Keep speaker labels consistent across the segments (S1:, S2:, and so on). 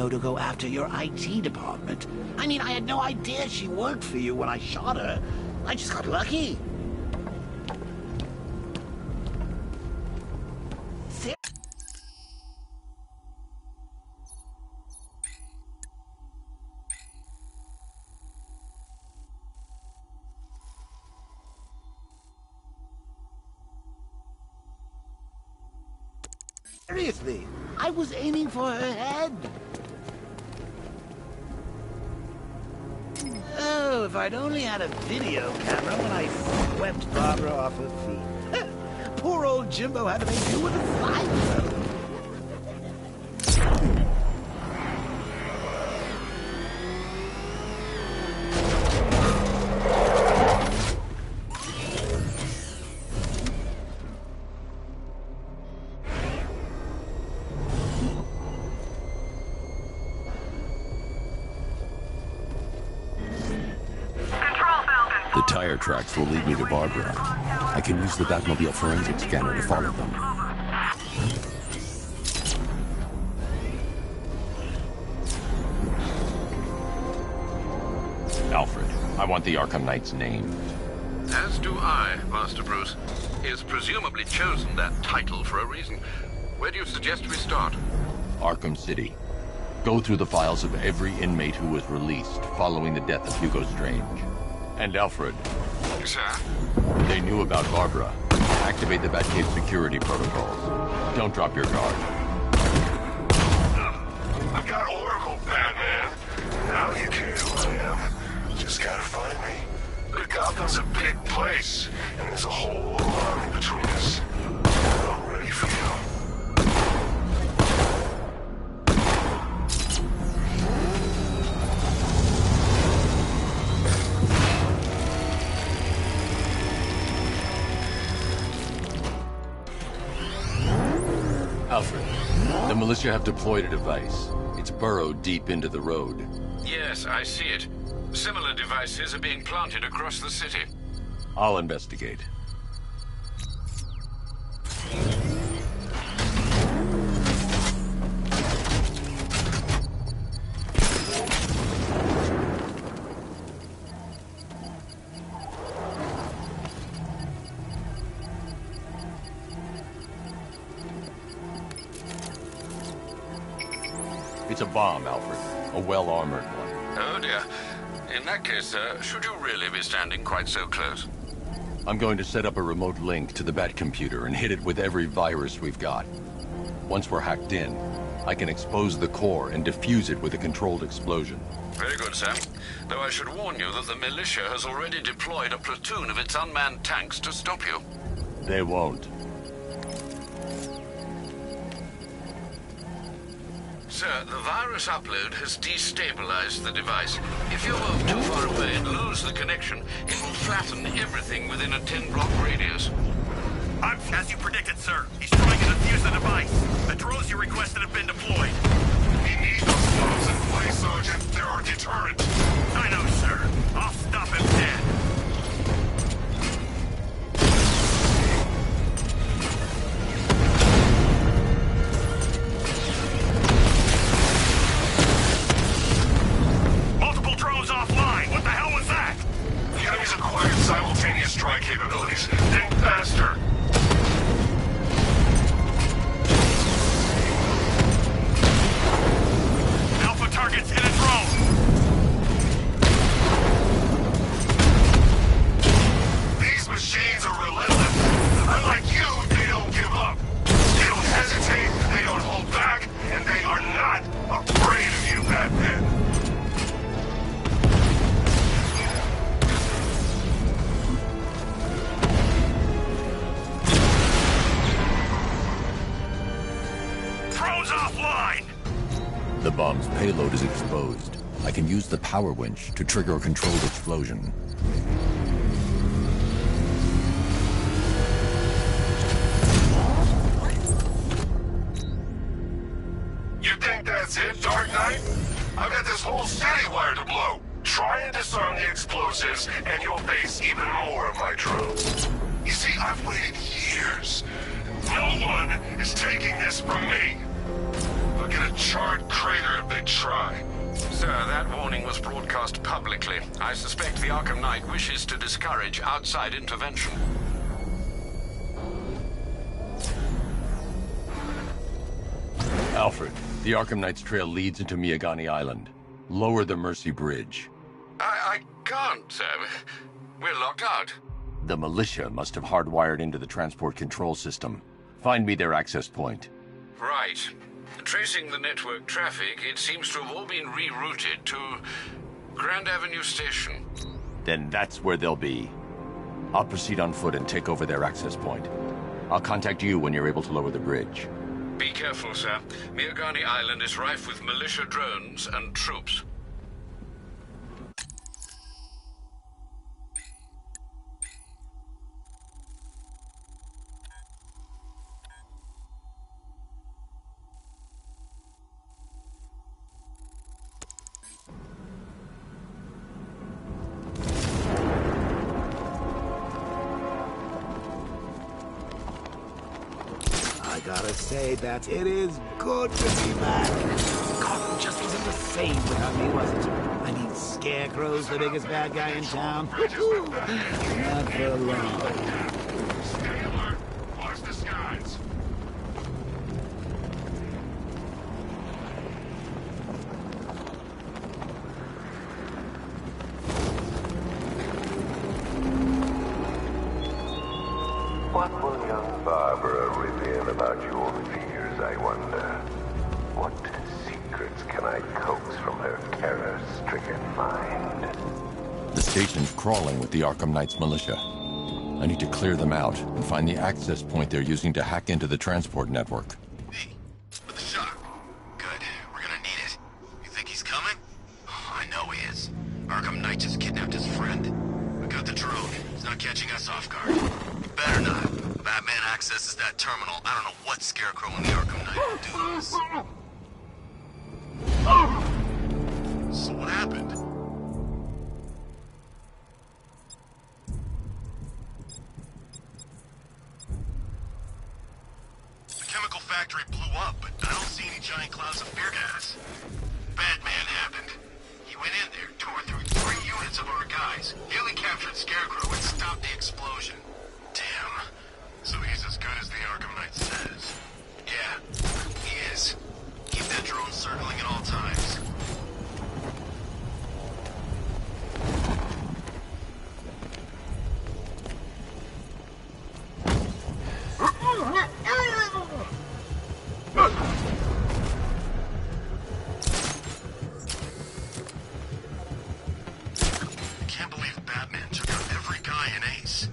S1: know to go after your IT department. I mean, I had no idea she worked for you when I shot her. I just got lucky. Seriously, I was aiming for her head. Oh, if I'd only had a video camera when I swept Barbara off her feet. Poor old Jimbo had to make do with a five-year-old.
S2: The tire tracks will lead me to Barbara. I can use the Batmobile forensic scanner to follow them. Alfred, I want the Arkham Knight's name.
S3: As do I, Master Bruce. He has presumably chosen that title for a reason. Where do you suggest we start?
S2: Arkham City. Go through the files of every inmate who was released following the death of Hugo Strange. And Alfred.
S3: Sir?
S2: They knew about Barbara. Activate the Batcave security protocols. Don't drop your guard.
S4: I got Oracle, Batman. Now you care who I am. Just gotta find me. But Gotham's a big place, and there's a whole army between us. I'm ready for you.
S2: Alfred, the militia have deployed a device. It's burrowed deep into the road.
S3: Yes, I see it. Similar devices are being planted across the city.
S2: I'll investigate. It's a bomb, Alfred. A well-armored one.
S3: Oh dear. In that case, sir, should you really be standing quite so close?
S2: I'm going to set up a remote link to the Bat computer and hit it with every virus we've got. Once we're hacked in, I can expose the core and defuse it with a controlled explosion.
S3: Very good, sir. Though I should warn you that the militia has already deployed a platoon of its unmanned tanks to stop you.
S2: They won't.
S3: Sir, the virus upload has destabilized the device. If you move too far away and lose the connection, it will flatten everything within a 10-block radius.
S5: As you predicted, sir. He's trying to defuse the device. The drones you requested have been deployed.
S4: We need those bombs in place, Sergeant. They're our deterrent.
S5: I know, sir. I'll stop him dead. Offline. What the hell was that?
S4: The enemy's acquired simultaneous strike capabilities. Think faster.
S5: Alpha targets hit a drone.
S4: These machines are relentless. Unlike you, they don't give up. They don't hesitate, they don't hold back, and they are not afraid of you, Batman.
S5: Offline!
S2: The bomb's payload is exposed. I can use the power winch to trigger a controlled explosion.
S4: You think that's it, Dark Knight? I've got this whole city wired to blow. Try and disarm the explosives, and you'll face even more of my drones. You see, I've waited years. No one is taking this from me. Look get a charred crater if they try.
S3: Sir, that warning was broadcast publicly. I suspect the Arkham Knight wishes to discourage outside intervention.
S2: Alfred, the Arkham Knight's trail leads into Miagani Island. Lower the Mercy Bridge.
S3: I can't, sir. We're locked out.
S2: The militia must have hardwired into the transport control system. Find me their access point.
S3: Right. Tracing the network traffic, it seems to have all been rerouted to Grand Avenue Station.
S2: Then that's where they'll be. I'll proceed on foot and take over their access point. I'll contact you when you're able to lower the bridge.
S3: Be careful, sir. Miagani Island is rife with militia drones and troops.
S1: I gotta say that it is good to be back. Gotham just wasn't the same without me, was it? I mean, Scarecrow's the biggest bad guy in town. Woo-hoo. Not for long.
S4: Stay alert. Watch the skies.
S6: What will young Barbara reveal about your fears, I wonder? What secrets can I coax from her terror-stricken mind?
S2: The station's crawling with the Arkham Knight's militia. I need to clear them out and find the access point they're using to hack into the transport network.
S5: Hey, with the shock. Good. We're gonna need it. You think he's coming? Oh, I know he is. Arkham Knight just kidnapped his friend. We got the drone. He's not catching us off guard. He better not. Batman accesses that terminal. I don't know what Scarecrow and the Arkham Knight will do to us. So what happened? The chemical factory blew up, but I don't see any giant clouds of fear gas. Batman happened. He went in there, tore through 3 units of our guys, nearly captured Scarecrow, and stopped the explosion. Damn. So he's as good as the Arkham Knight says. Yeah, he is. Keep that drone circling at all times. I can't believe Batman took out every guy in Ace.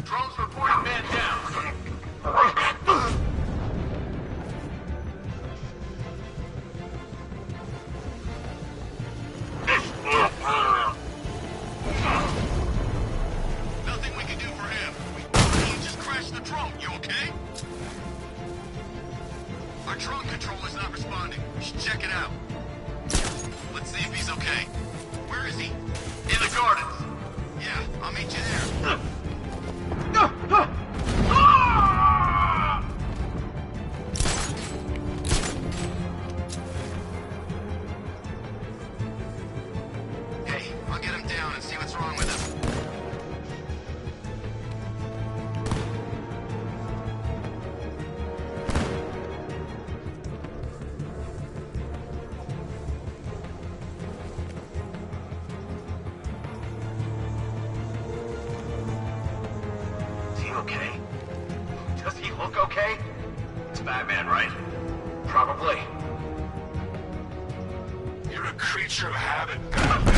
S5: Drones reporting man down. Nothing we can do for him. He just crashed the drone. You okay? Our drone controller's not responding. We should check it out. Let's see if he's okay. Where is he? In the gardens. Yeah, I'll meet you there. Hey, I'll get him down and see what's wrong with him. Is he okay? Does he look okay? It's Batman, right? Probably.
S4: You're a creature of habit, Batman.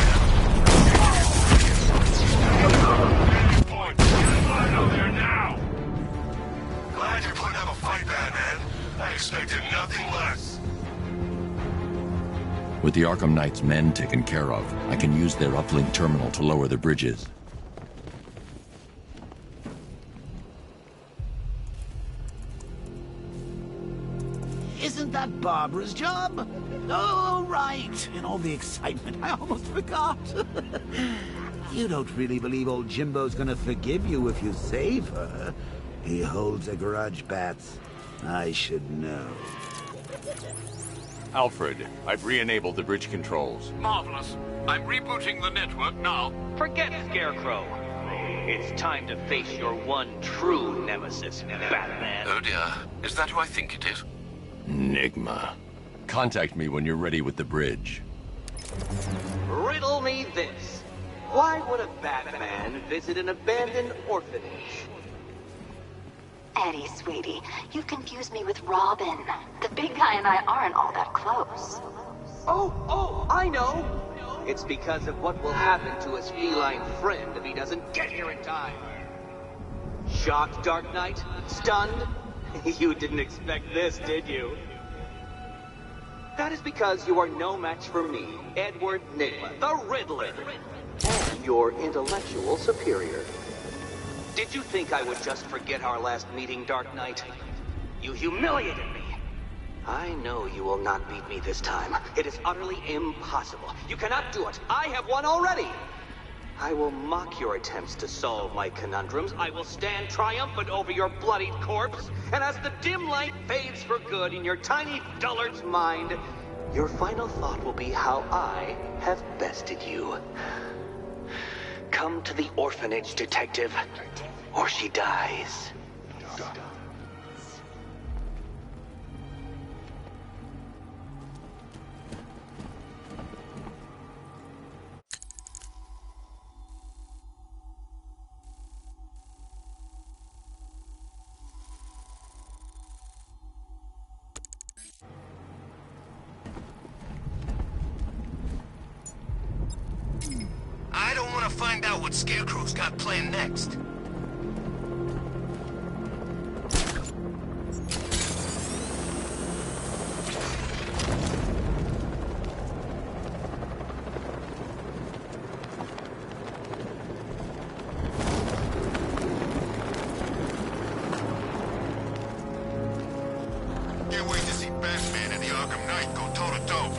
S4: Point. Get out there now. Glad you're putting up a fight, Batman. I expected nothing less.
S2: With the Arkham Knight's men taken care of, I can use their uplink terminal to lower the bridges.
S1: Isn't that Barbara's job? Oh, right. In all the excitement, I almost forgot. You don't really believe old Jimbo's gonna forgive you if you save her. He holds a grudge, Bats. I should know.
S2: Alfred, I've re-enabled the bridge controls.
S3: Marvelous. I'm rebooting the network now.
S7: Forget Scarecrow. It's time to face your one true nemesis, Batman.
S3: Oh dear. Is that who I think it is?
S2: Enigma. Contact me when you're ready with the bridge.
S7: Riddle me this. Why would a Batman visit an abandoned orphanage?
S8: Eddie, sweetie, you've confused me with Robin. The big guy and I aren't all that close.
S7: Oh, I know! It's because of what will happen to his feline friend if he doesn't get here in time. Shocked, Dark Knight? Stunned? You didn't expect this, did you? That is because you are no match for me, Edward Nygma, the Riddler, and your intellectual superior. Did you think I would just forget our last meeting, Dark Knight? You humiliated me. I know you will not beat me this time. It is utterly impossible. You cannot do it. I have won already. I will mock your attempts to solve my conundrums. I will stand triumphant over your bloodied corpse. And as the dim light fades for good in your tiny dullard's mind, your final thought will be how I have bested you. Come to the orphanage, detective, or she dies.
S5: I don't want to find out what Scarecrow's got planned next. Can't wait to see Batman and the Arkham Knight go toe-to-toe.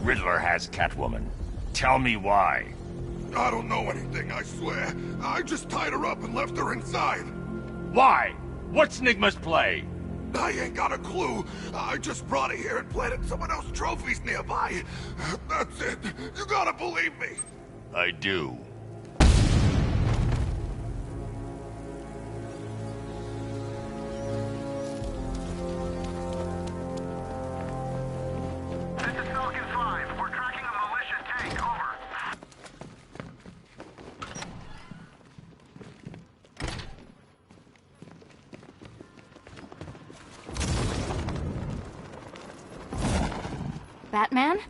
S9: Riddler has Catwoman. Tell me why.
S4: I don't know anything, I swear. I just tied her up and left her inside.
S9: Why? What's Nygma's play?
S4: I ain't got a clue. I just brought her here and planted someone else's trophies nearby. That's it. You gotta believe me.
S9: I do.
S8: Batman?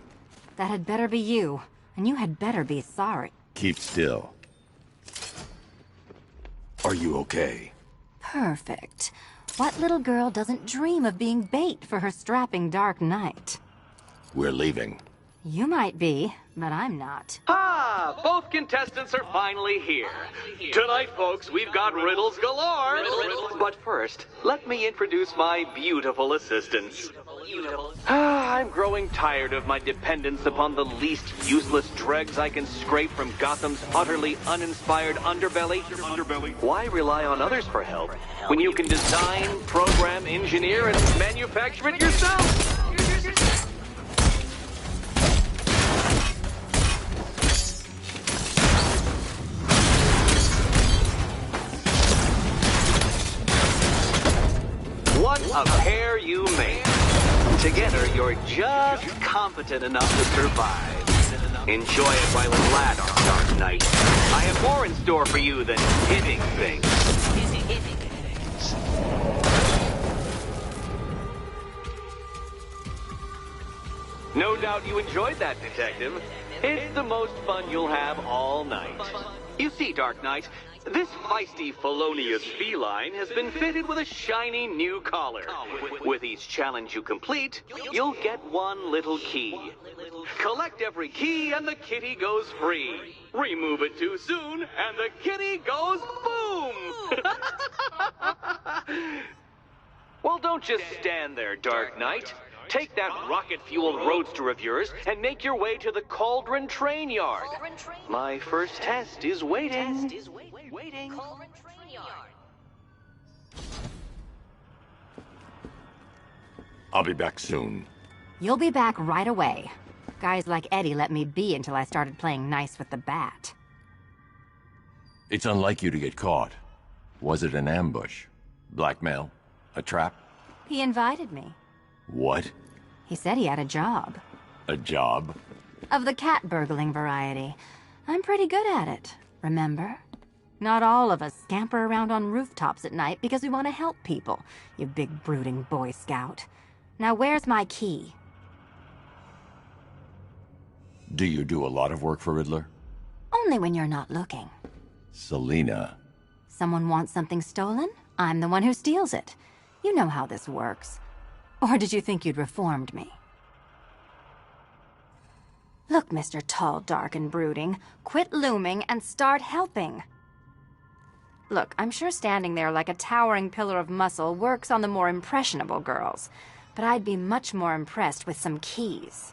S8: That had better be you. And you had better be sorry.
S2: Keep still. Are you okay?
S8: Perfect. What little girl doesn't dream of being bait for her strapping Dark Knight?
S2: We're leaving.
S8: You might be, but I'm not.
S7: Ah, both contestants are finally here. Tonight, folks, we've got riddles galore. But first, let me introduce my beautiful assistants. I'm growing tired of my dependence upon the least useless dregs I can scrape from Gotham's utterly uninspired underbelly. Why rely on others for help when you can design, program, engineer, and manufacture it yourself? A pair you make. Together, you're just competent enough to survive. Enjoy it while it lasts, Dark Knight. I have more in store for you than hitting things. No doubt you enjoyed that, Detective. It's the most fun you'll have all night. You see, Dark Knight, this feisty, felonious feline has been fitted with a shiny new collar. With each challenge you complete, you'll get one little key. Collect every key and the kitty goes free. Remove it too soon and the kitty goes boom! Well, don't just stand there, Dark Knight. Take that rocket-fueled roadster of yours and make your way to the Cauldron Train Yard. My first test is waiting.
S9: I'll be back soon.
S10: You'll be back right away. Guys like Eddie let me be until I started playing nice with the bat.
S2: It's unlike you to get caught. Was it an ambush? Blackmail? A trap?
S10: He invited me.
S2: What?
S10: He said he had a job.
S2: A job?
S10: Of the cat burgling variety. I'm pretty good at it, remember? Not all of us scamper around on rooftops at night because we want to help people, you big brooding Boy Scout. Now where's my key?
S2: Do you do a lot of work for Riddler?
S10: Only when you're not looking.
S2: Selina.
S10: Someone wants something stolen? I'm the one who steals it. You know how this works. Or did you think you'd reformed me? Look, Mr. Tall, Dark, and Brooding, quit looming and start helping. Look, I'm sure standing there like a towering pillar of muscle works on the more impressionable girls, but I'd be much more impressed with some keys.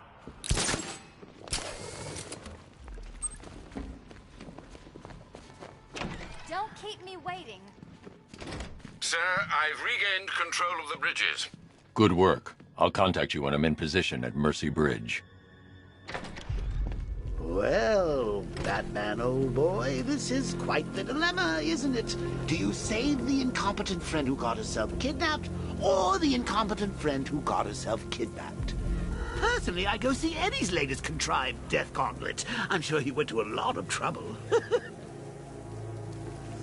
S10: Don't keep me waiting.
S3: Sir, I've regained control of the bridges.
S2: Good work. I'll contact you when I'm in position at Mercy Bridge.
S1: Well, Batman, old boy, this is quite the dilemma, isn't it? Do you save the incompetent friend who got herself kidnapped, or the incompetent friend who got herself kidnapped? Personally, I go see Eddie's latest contrived death gauntlet. I'm sure he went to a lot of trouble.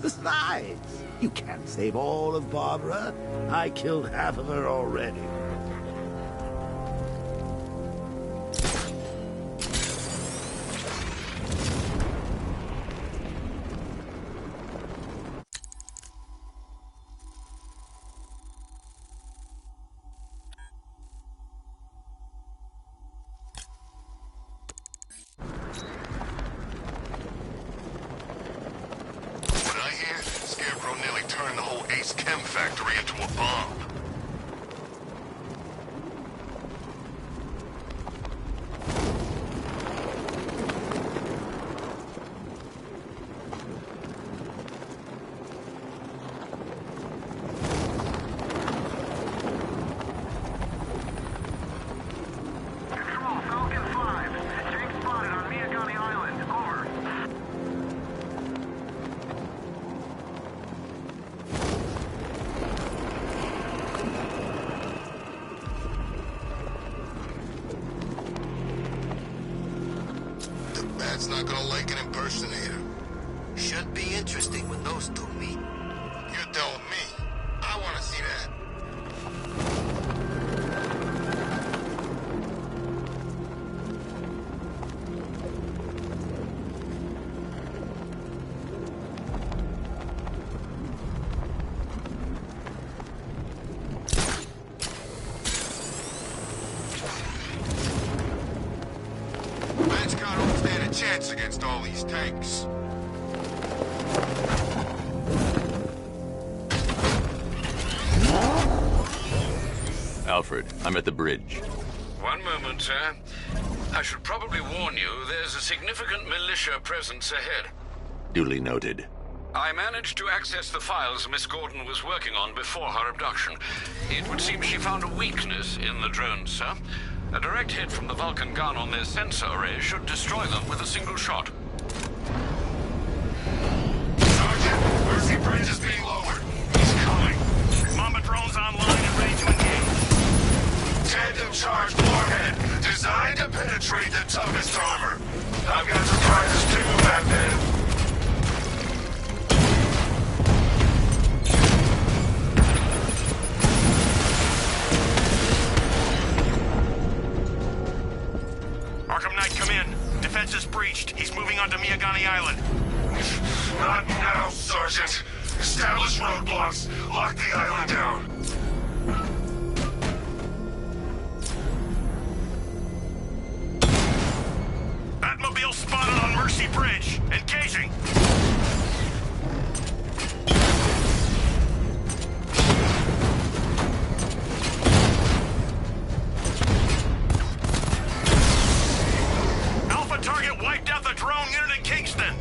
S1: Besides, you can't save all of Barbara. I killed half of her already.
S5: It's not gonna like an impersonator.
S11: Should be interesting when those two meet.
S5: You're done with me. I wanna see that. Chance against all these tanks.
S2: Alfred, I'm at the bridge.
S3: One moment, sir. I should probably warn you, there's a significant militia presence ahead.
S2: Duly noted.
S3: I managed to access the files Miss Gordon was working on before her abduction. It would seem she found a weakness in the drones, sir. A direct hit from the Vulcan gun on their sensor array should destroy them with a single shot.
S5: Sergeant, Mercy Bridge is being lowered. He's coming.
S9: Mamba drones online and ready to
S5: on the island.
S4: Not now, Sergeant. Establish roadblocks. Lock the island down.
S5: Batmobile spotted on Mercy Bridge. Engaging. Alpha target wiped out the drone unit in Kingston.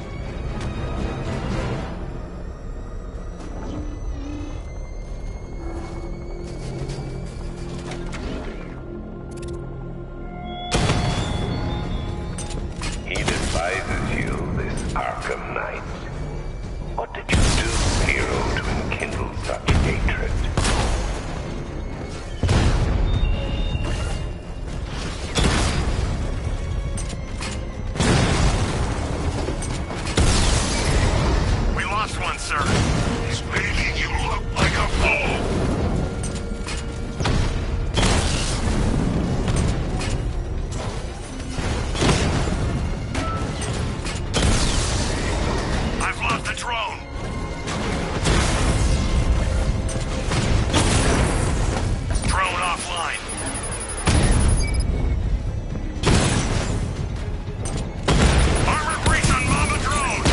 S6: He despises you, this Arkham Knight. What did you do, hero, to enkindle such hatred?
S5: We lost one, sir.
S4: He's making you look like a fool.
S5: I've lost the drone. Drone offline. Armor breach on Mama drone.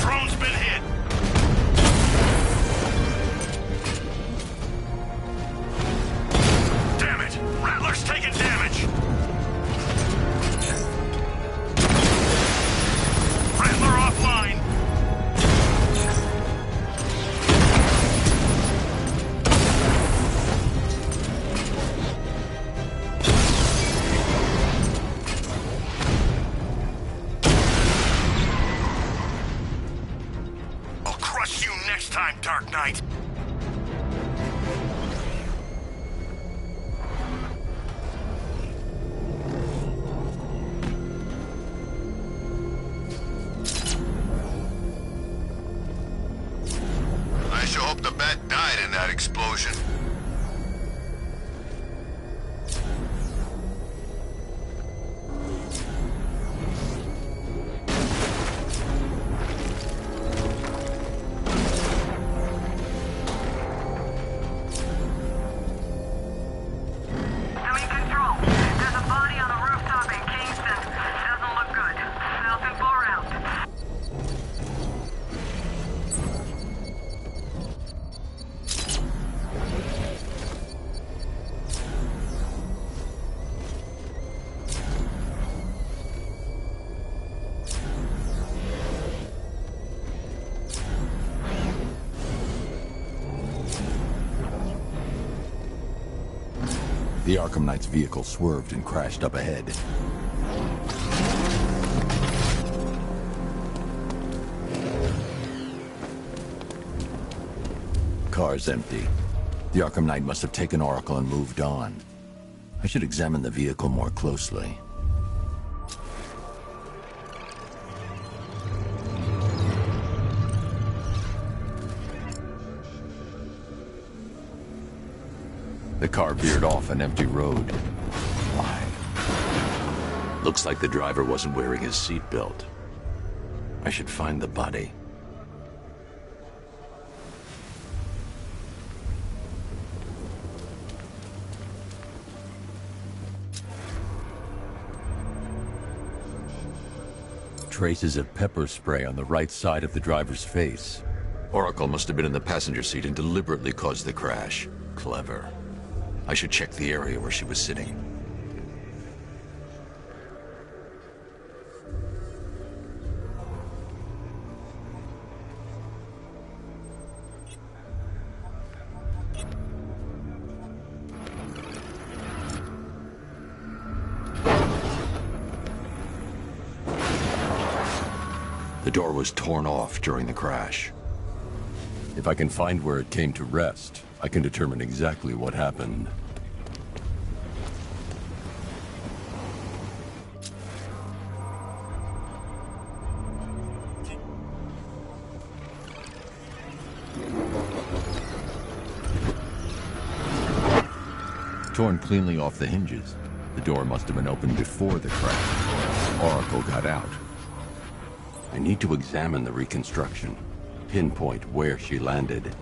S5: Drone's been hit. Damn it! Rattler's taking damage. Rattler offline. I'll crush you next time, Dark Knight.
S11: I sure hope the bat died in that explosion.
S12: Doing control. There's a body on a rooftop in Kingston. Doesn't look good. Falcon 4 out.
S2: The Arkham Knight's vehicle swerved and crashed up ahead. Car's empty. The Arkham Knight must have taken Oracle and moved on. I should examine the vehicle more closely. The car veered off an empty road. Why? Looks like the driver wasn't wearing his seatbelt. I should find the body. Traces of pepper spray on the right side of the driver's face. Oracle must have been in the passenger seat and deliberately caused the crash. Clever. I should check the area where she was sitting. The door was torn off during the crash. If I can find where it came to rest, I can determine exactly what happened. torn cleanly off the hinges. The door must have been opened before the crash. Oracle got out. I need to examine the reconstruction, pinpoint where she landed.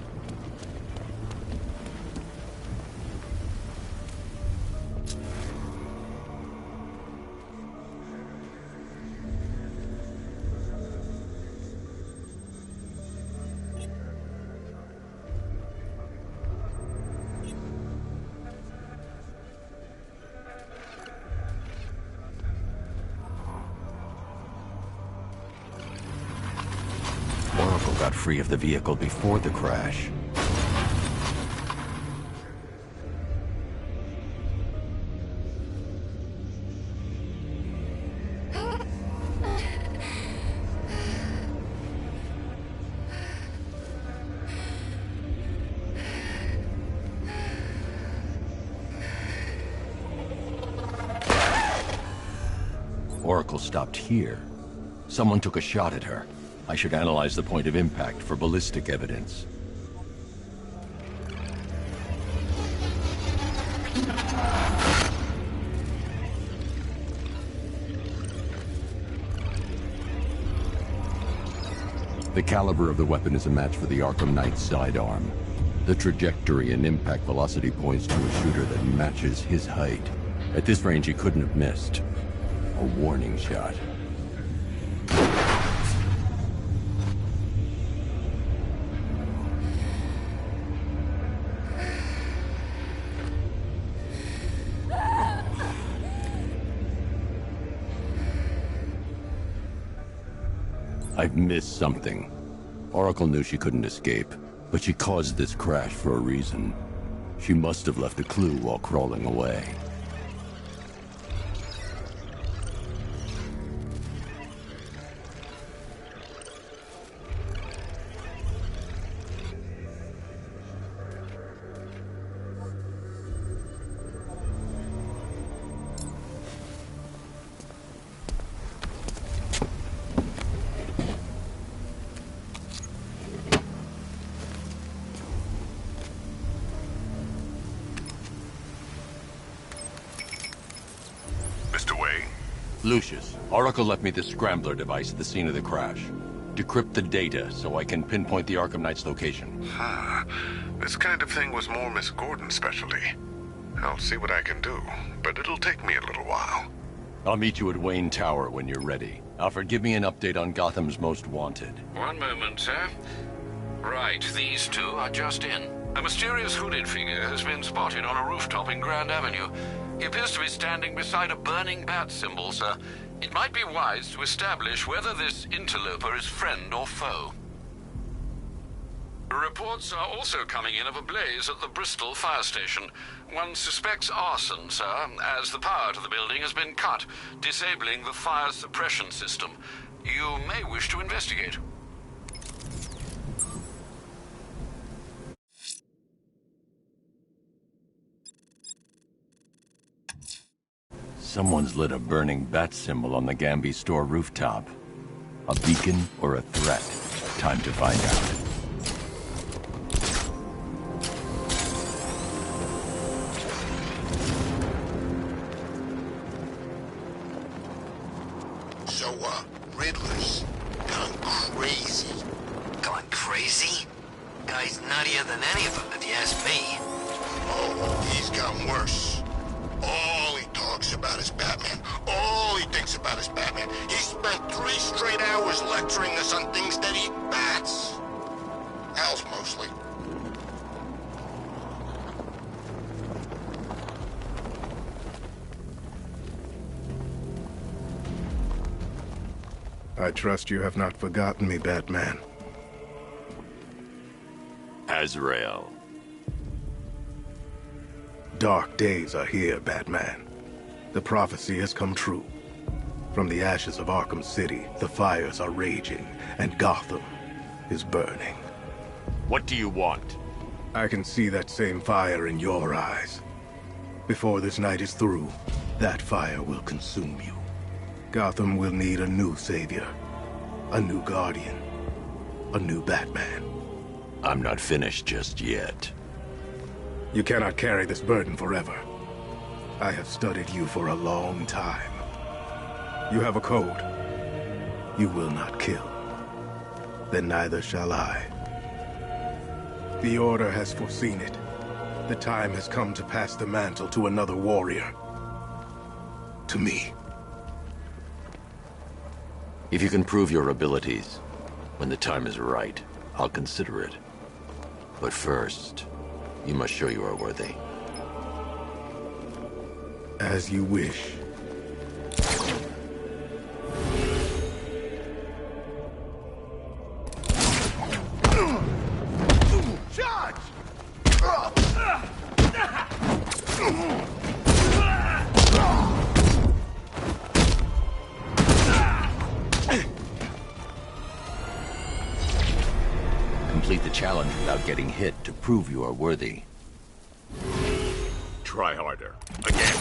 S2: Got free of the vehicle before the crash. Oracle stopped here. Someone took a shot at her. I should analyze the point of impact for ballistic evidence. The caliber of the weapon is a match for the Arkham Knight sidearm. The trajectory and impact velocity points to a shooter that matches his height. At this range, he couldn't have missed. A warning shot. I've missed something. Oracle knew she couldn't escape, but she caused this crash for a reason. She must have left a clue while crawling away. Lucius, Oracle left me the scrambler device at the scene of the crash. Decrypt the data so I can pinpoint the Arkham Knight's location.
S4: This kind of thing was more Miss Gordon's specialty. I'll see what I can do, but it'll take me a little while.
S2: I'll meet you at Wayne Tower when you're ready. Alfred, give me an update on Gotham's Most Wanted.
S3: One moment, sir. Right, these two are just in. A mysterious hooded figure has been spotted on a rooftop in Grand Avenue. He appears to be standing beside a burning bat symbol, sir. It might be wise to establish whether this interloper is friend or foe. Reports are also coming in of a blaze at the Bristol fire station. One suspects arson, sir, as the power to the building has been cut, disabling the fire suppression system. You may wish to investigate.
S2: Someone's lit a burning bat symbol on the Gamby store rooftop. A beacon or a threat? Time to find out.
S11: So, Riddler's gone crazy. Gone crazy? Guy's nuttier than any of them, if you ask me. Oh, he's gotten worse. All he talks about is Batman. All he thinks about is Batman. He spent 3 straight hours lecturing us on things that eat bats. Owls, mostly.
S4: I trust you have not forgotten me, Batman.
S9: Azrael.
S4: Dark days are here, Batman. The prophecy has come true. From the ashes of Arkham City, the fires are raging, and Gotham is burning.
S9: What do you want?
S4: I can see that same fire in your eyes. Before this night is through, that fire will consume you. Gotham will need a new savior, a new guardian, a new Batman.
S2: I'm not finished just yet.
S4: You cannot carry this burden forever.
S13: I have studied you for a long time. You have a code. You will not kill. Then neither shall I. The Order has foreseen it. The time has come to pass the mantle to another warrior. To me.
S2: If you can prove your abilities, when the time is right, I'll consider it. But first, you must show you are worthy.
S13: As you wish.
S4: Charge!
S2: Complete the challenge without getting hit to prove you are worthy.
S9: Try harder. Again.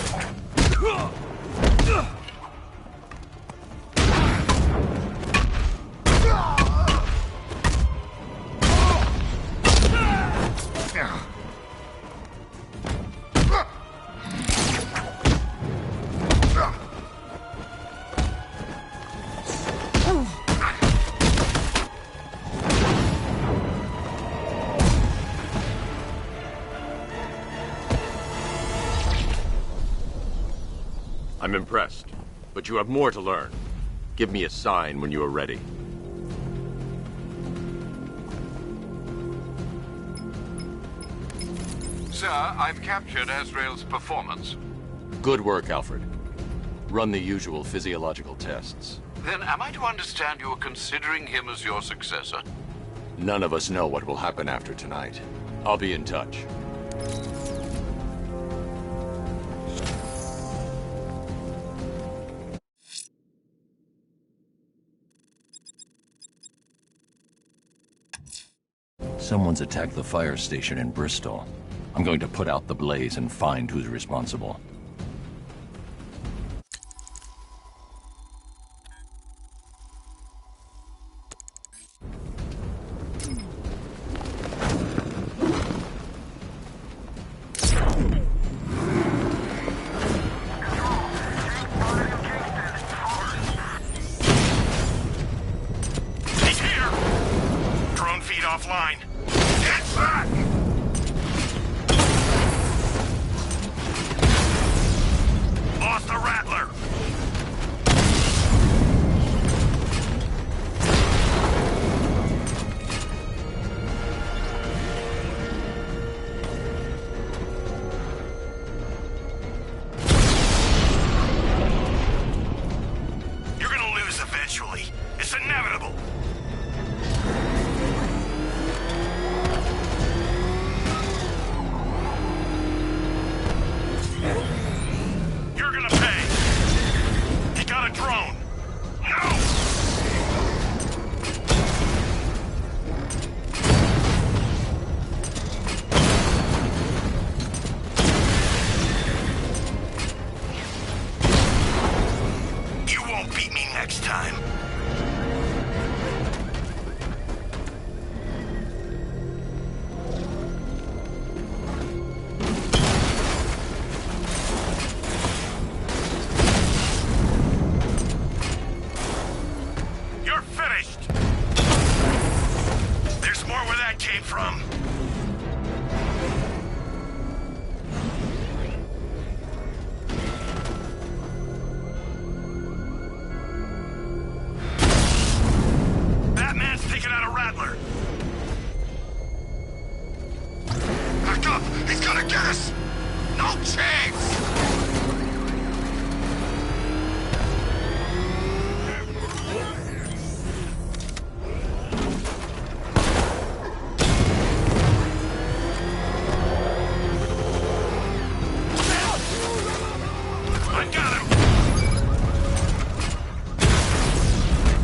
S9: I'm impressed, but you have more to learn. Give me a sign when you are ready.
S3: Sir, I've captured Azrael's performance.
S2: Good work, Alfred. Run the usual physiological tests.
S3: Then am I to understand you're considering him as your successor?
S2: None of us know what will happen after tonight. I'll be in touch. Someone's attacked the fire station in Bristol. I'm going to put out the blaze and find who's responsible.
S5: He's here! Drone feed offline. Get back! Lost the Rattler! You're gonna lose eventually. It's inevitable. You're gonna pay. He got a drone. No! You won't beat me next time. You're finished! There's more where that came from. Batman's taking out a Rattler. Back up! He's gonna get us! No chance! I got him!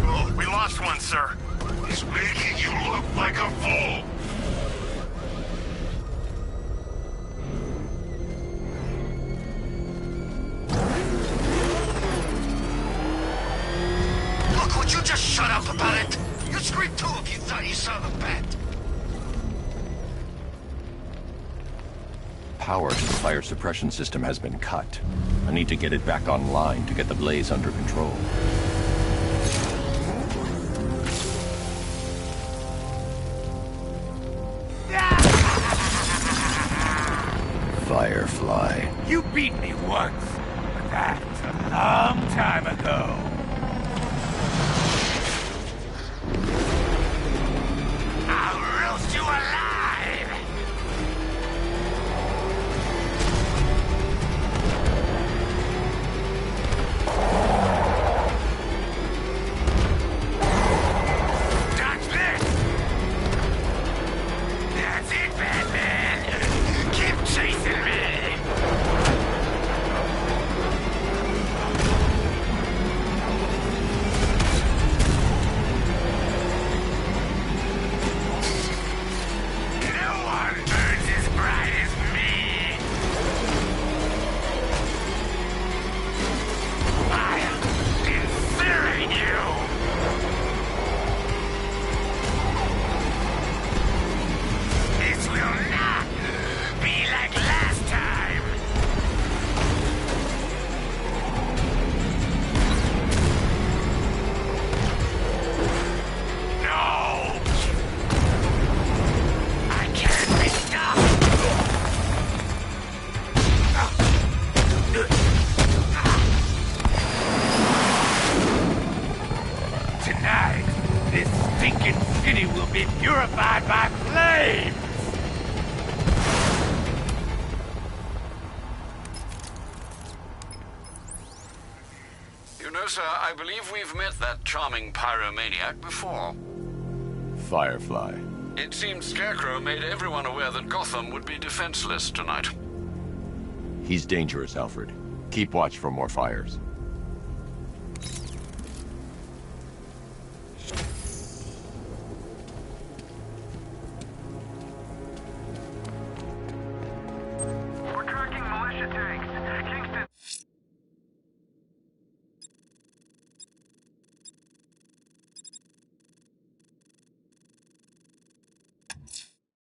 S5: Oh, we lost one, sir.
S4: He's making you look like a fool!
S11: Look, would you just shut up about it? You'd scream too if you thought you saw the bat.
S9: power to the fire suppression system has been cut. I need to get it back online to get the blaze under control. Firefly.
S1: You beat me once, but that's a long time ago. I'll roast you alive! Dodge this! That's it, Batman! Keep chasing me! Purified by flames!
S3: You know, sir, I believe we've met that charming pyromaniac before.
S9: Firefly.
S3: It seems Scarecrow made everyone aware that Gotham would be defenseless tonight.
S9: He's dangerous, Alfred. Keep watch for more fires.
S12: We're tracking militia tanks. Kingston.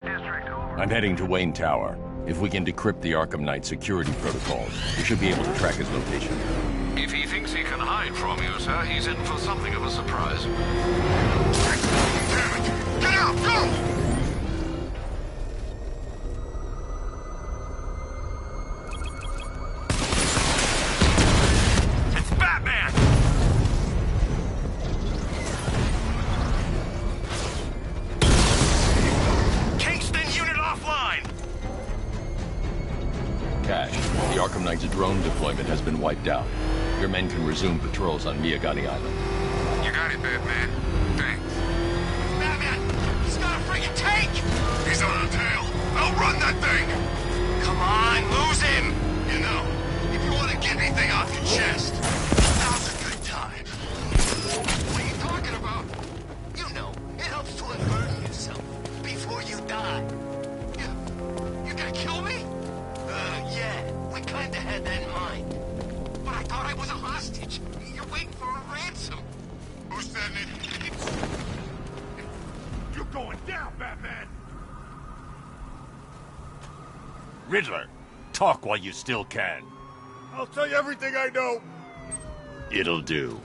S12: District, over.
S9: I'm heading to Wayne Tower. If we can decrypt the Arkham Knight security protocols, we should be able to track his location.
S3: If he thinks he can hide from you, sir, he's in for something of a surprise.
S5: Damn it! Get out! Go!
S1: It's Batman!
S5: Kingston unit offline!
S9: Cash, the Arkham Knight's drone deployment has been wiped out. Your men can resume patrols on Miyagani Island.
S5: You got it, Batman. Thanks. Batman! He's got a friggin' tank! He's on our tail! Outrun that thing! Come on, lose him! You know, if you want to get anything off your chest, now's a good time. What are you talking about? You know, it helps to unburden yourself before you die. You gonna kill me? Yeah, we kinda had that in mind. But I thought I was a hostage. You're waiting for a ransom. Who said it?
S1: You're going down, Batman!
S14: Riddler, talk while you still can.
S1: I'll tell you everything I know.
S14: It'll do.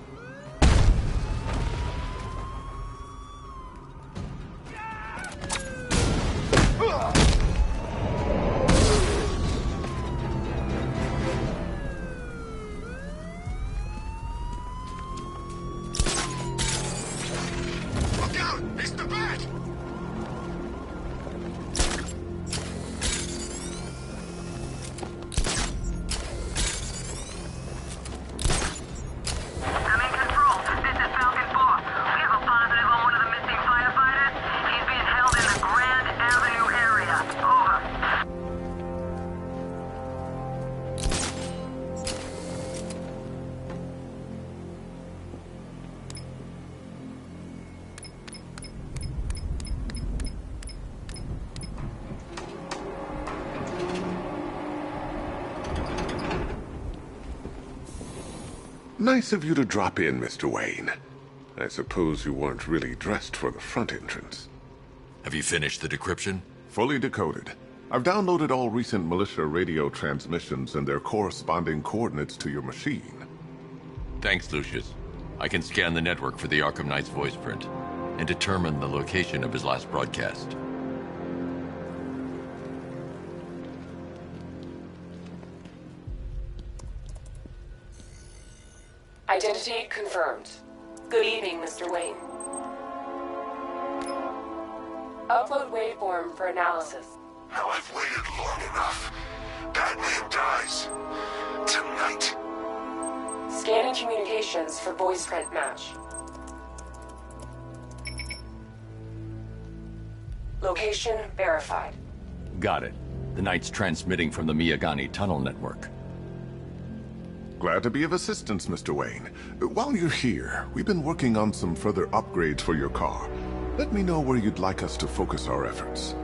S5: Look out! It's the bat!
S12: I'm in control. This is Falcon 4. We have a positive on one of the missing firefighters. He's being held in the Grand Avenue area. Over.
S4: Nice of you to drop in, Mr. Wayne. I suppose you weren't really dressed for the front entrance.
S2: Have you finished the decryption?
S4: Fully decoded. I've downloaded all recent militia radio transmissions and their corresponding coordinates to your machine.
S9: Thanks, Lucius. I can scan the network for the Arkham Knight's voice print and determine the location of his last broadcast.
S15: Identity confirmed. Good evening, Mr. Wayne. Upload waveform for analysis.
S4: Now I've waited long enough. Batman dies. Tonight.
S15: Scanning communications for voice print match. Location verified.
S9: Got it. The Knight's transmitting from the Miyagani tunnel network.
S4: Glad to be of assistance, Mr. Wayne. While you're here, we've been working on some further upgrades for your car. Let me know where you'd like us to focus our efforts.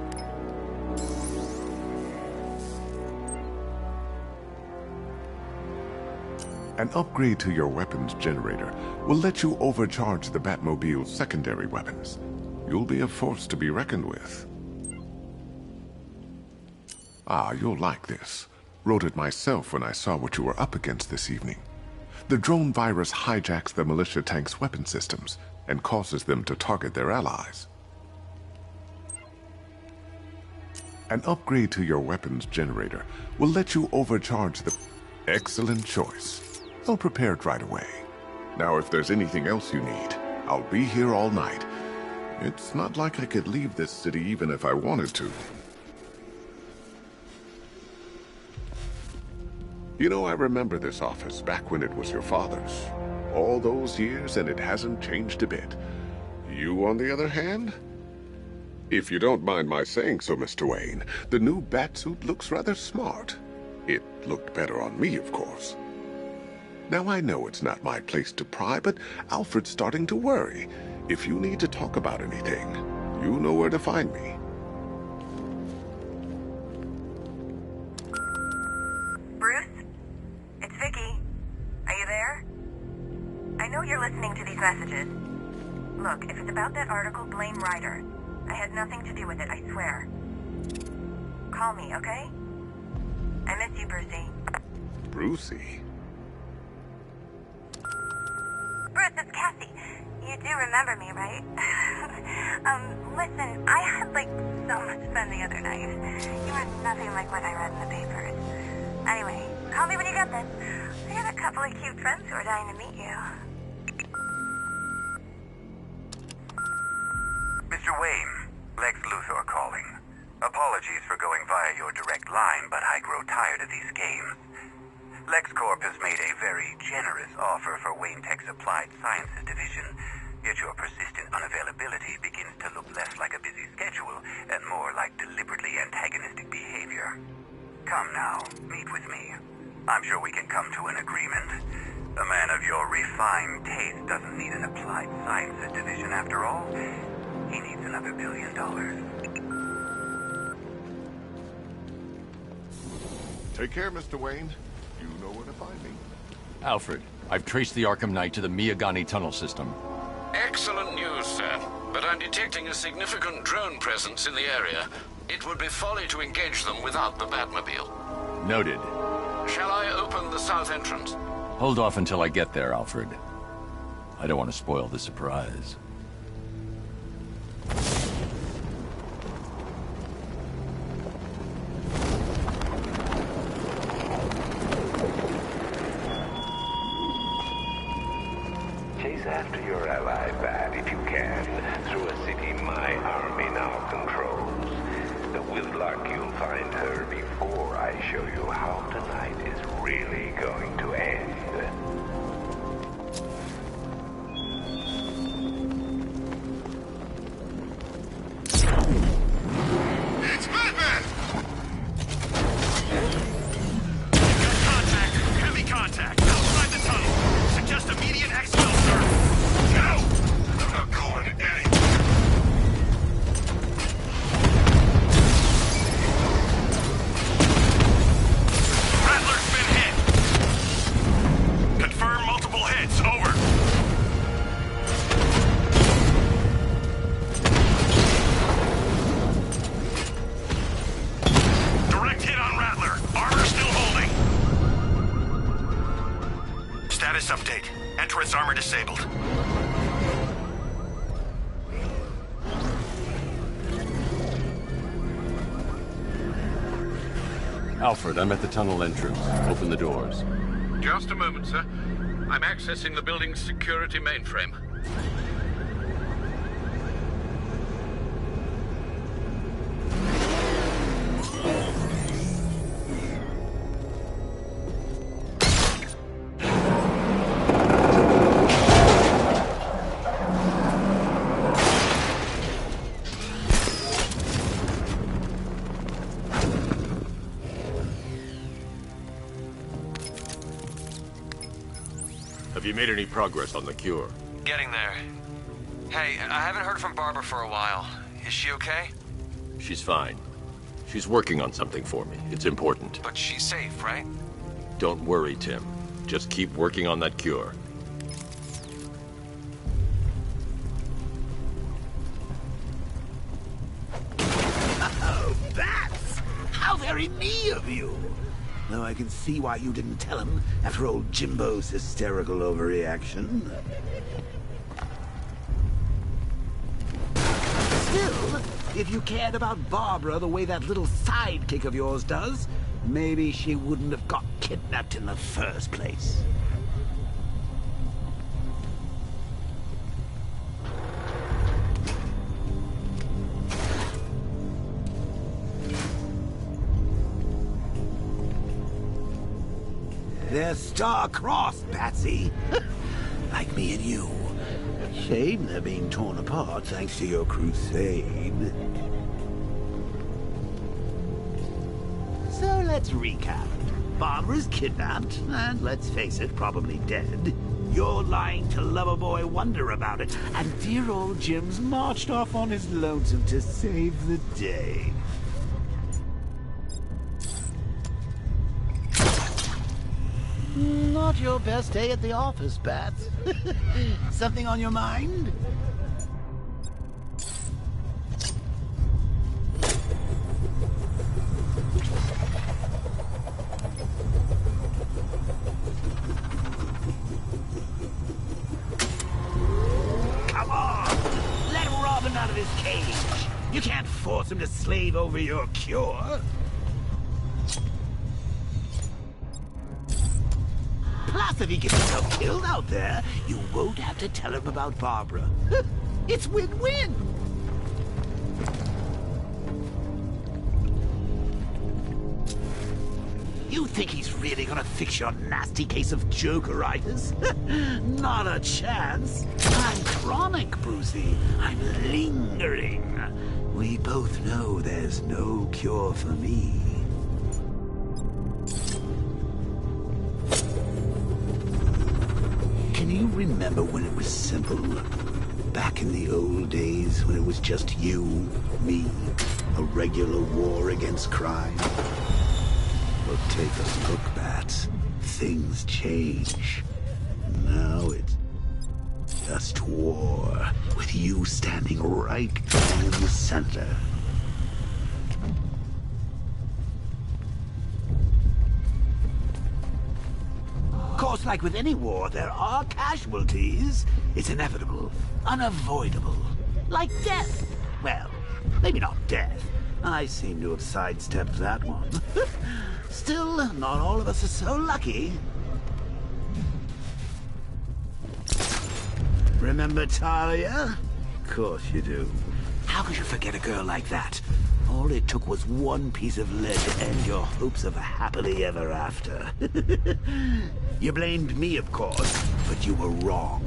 S4: An upgrade to your weapons generator will let you overcharge the Batmobile's secondary weapons. You'll be a force to be reckoned with. Ah, you'll like this. Wrote it myself when I saw what you were up against this evening. The drone virus hijacks the militia tank's weapon systems and causes them to target their allies. An upgrade to your weapons generator will let you overcharge the... Excellent choice. I'll prepare it right away. Now, if there's anything else you need, I'll be here all night. It's not like I could leave this city even if I wanted to. You know, I remember this office back when it was your father's. All those years and it hasn't changed a bit. You, on the other hand? If you don't mind my saying so, Mr. Wayne, the new Batsuit looks rather smart. It looked better on me, of course. Now, I know it's not my place to pry, but Alfred's starting to worry. If you need to talk about anything, you know where to find me.
S16: Bruce? It's Vicky. Are you there? I know you're listening to these messages. Look, if it's about that article, blame Ryder. I had nothing to do with it, I swear. Call me, okay? I miss you, Brucey.
S4: Brucey?
S16: Bruce, it's Cassie. You do remember me, right? Listen, I had, so much fun the other night. You were nothing like what I read in the papers. Anyway, call me when you get this. I got a couple of cute friends who are dying to meet you.
S17: Mr. Wayne, Lex Luthor calling. Apologies for going via your direct line, but I grow tired of these games. LexCorp has made a very generous offer for Wayne Tech's Applied Sciences division, yet your persistent unavailability begins to look less like a busy schedule and more like deliberately antagonistic behavior. Come now, meet with me. I'm sure we can come to an agreement. A man of your refined taste doesn't need an Applied Sciences division after all. He needs another $1 billion.
S4: Take care, Mr. Wayne. You know where to find me.
S9: Alfred, I've traced the Arkham Knight to the Miyagani tunnel system.
S3: Excellent news, sir. But I'm detecting a significant drone presence in the area. It would be folly to engage them without the Batmobile.
S9: Noted.
S3: Shall I open the south entrance?
S9: Hold off until I get there, Alfred. I don't want to spoil the surprise.
S6: Chase after your ally, Bat, if you can, through a city my army now controls. With luck, you'll find her before I show you how tonight is really going to end.
S5: It's Batman! Got contact. Heavy contact. Outside the tunnel. Suggest immediate exfil, sir. No! I'm not going anywhere. Rattler's been hit. Status update. Entrance armor disabled.
S9: Alfred, I'm at the tunnel entrance. Open the doors.
S3: Just a moment, sir. I'm accessing the building's security mainframe.
S9: Have you made any progress on the cure?
S18: Getting there. Hey, I haven't heard from Barbara for a while. Is she okay?
S9: She's fine. She's working on something for me. It's important.
S18: But she's safe, right?
S9: Don't worry, Tim. Just keep working on that cure.
S1: Oh, Bats! How very me of you! Though I can see why you didn't tell him after old Jimbo's hysterical overreaction. Still, if you cared about Barbara the way that little sidekick of yours does, maybe she wouldn't have got kidnapped in the first place. They're star-crossed, Patsy. Like me and you. Shame they're being torn apart thanks to your crusade. So let's recap. Barbara's kidnapped, and let's face it, probably dead. You're lying to Loverboy Wonder about it, and dear old Jim's marched off on his lonesome to save the day. Not your best day at the office, Bats. Something on your mind? Come on! Let Robin out of his cage! You can't force him to slave over your cure! Plus, if he gets himself killed out there, you won't have to tell him about Barbara. It's win-win! You think he's really gonna fix your nasty case of Jokeritis? Not a chance. I'm chronic, Brucey. I'm lingering. We both know there's no cure for me. Can you remember when it was simple? Back in the old days when it was just you, me, a regular war against crime? Well, take a look, Bats. Things change. Now it's just war, with you standing right in the center. Of course, like with any war, there are casualties. It's inevitable, unavoidable. Like death. Well, maybe not death. I seem to have sidestepped that one. Still, not all of us are so lucky. Remember Talia? Of course you do. How could you forget a girl like that? All it took was one piece of lead to end your hopes of a happily ever after. You blamed me, of course, but you were wrong.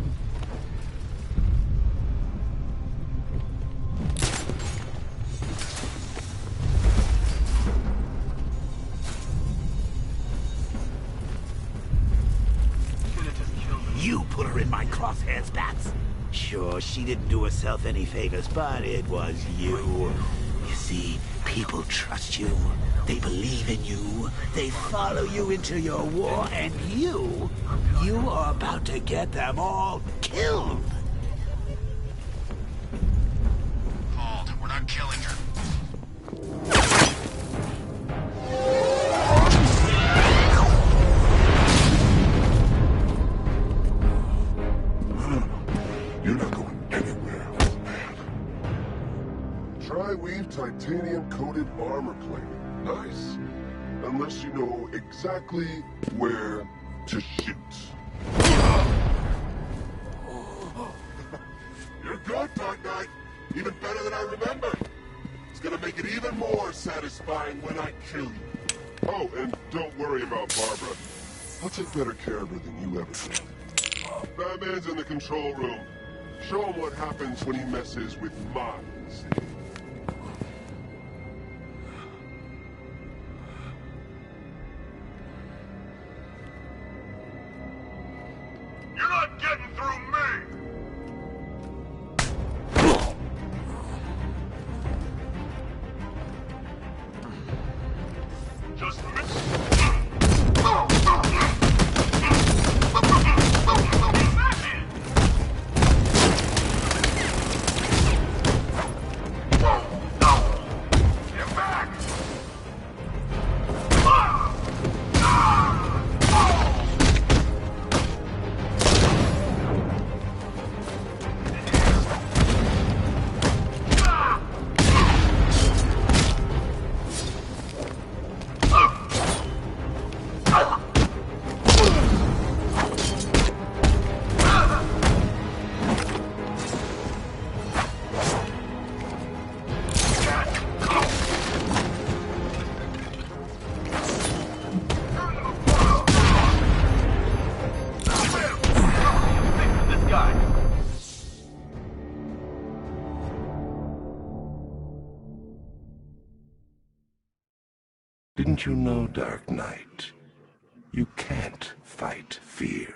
S1: You put her in my crosshairs, Bats. Sure, she didn't do herself any favors, but it was you. You see, people trust you. They believe in you. They follow you into your war, and you are about to get them all killed.
S5: Hold, we're not killing her.
S4: upgraded armor plating. Nice. Unless you know exactly where to shoot. You're good, Dark Knight. Even better than I remember. It's gonna make it even more satisfying when I kill you. Oh, and don't worry about Barbara. I'll take better care of her than you ever did. Batman's in the control room. Show him what happens when he messes with mine.
S5: You're not getting through me! Just miss.
S4: Didn't you know, Dark Knight? You can't fight fear.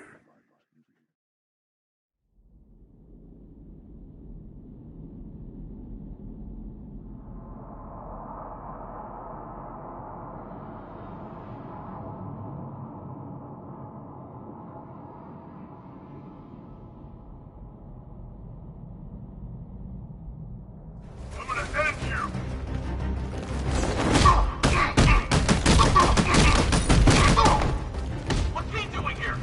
S5: I'm gonna end you! What's he doing here?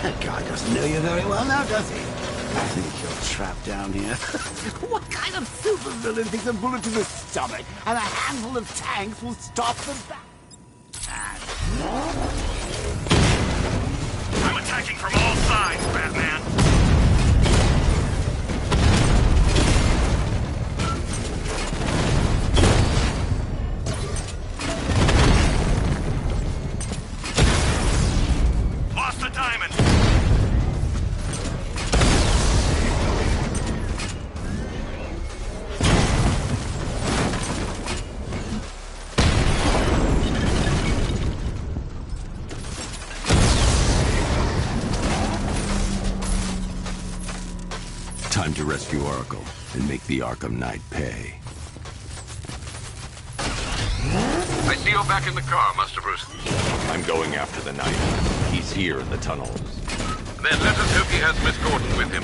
S1: That guy doesn't know you very well now, does he? I think you're trapped down here. What kind of supervillain thinks a bullet to the stomach and a handful of tanks will stop the
S5: I'm attacking from all sides, Batman! Lost the diamond!
S2: Time to rescue Oracle and make the Arkham Knight pay.
S3: I see you're back in the car, Master Bruce.
S9: I'm going after the Knight. He's here in the tunnels.
S3: Then let us hope he has Miss Gordon with him.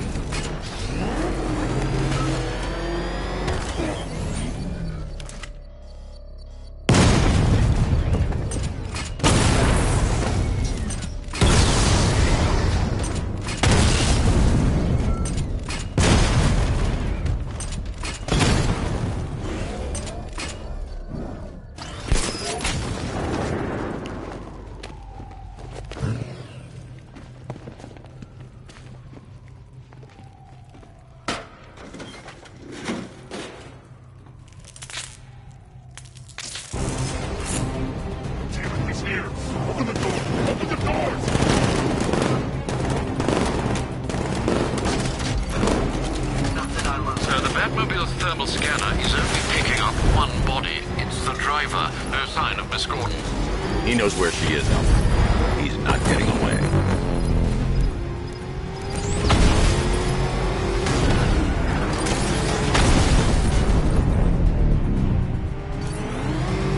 S9: He knows where she is, Alfred. He's not getting away.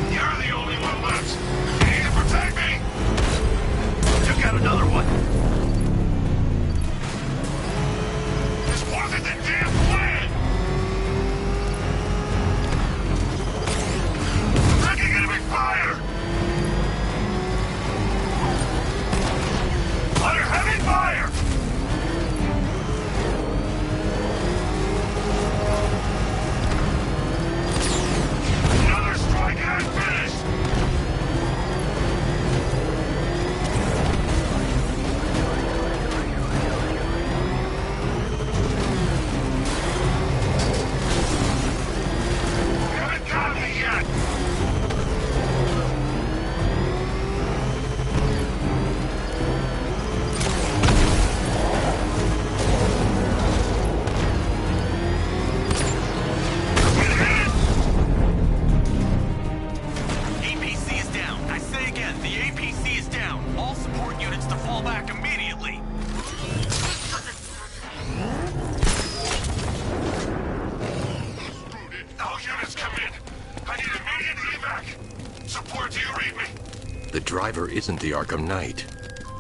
S4: You're the only one left. You need to protect me. Took out another one. This wasn't the damn plan. Taking enemy fire. Under heavy fire! Another strike and I'm finished! You haven't got me yet!
S9: The driver isn't the Arkham Knight,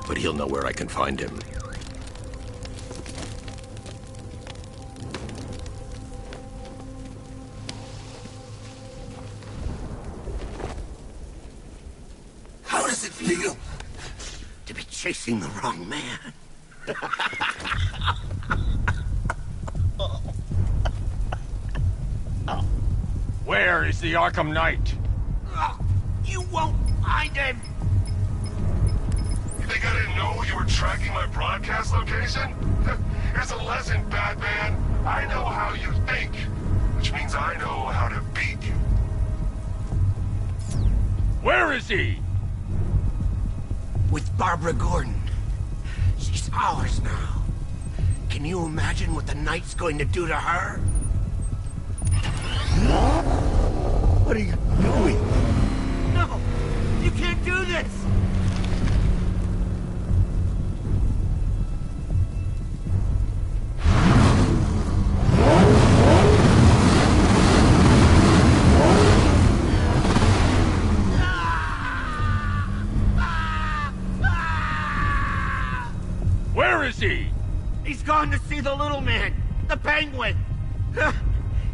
S9: but he'll know where I can find him.
S11: How does it feel to be chasing the wrong man?
S14: Where is the Arkham Knight?
S11: You won't find him!
S4: You think I didn't know you were tracking my broadcast location? Here's a lesson, Batman. I know how you think, which means I know how to beat you.
S14: Where is he?
S11: With Barbara Gordon. She's ours now. Can you imagine what the Knight's going to do to her? What are you doing? No! You can't do this!
S14: Where is he?
S11: He's gone to see the little man, the Penguin.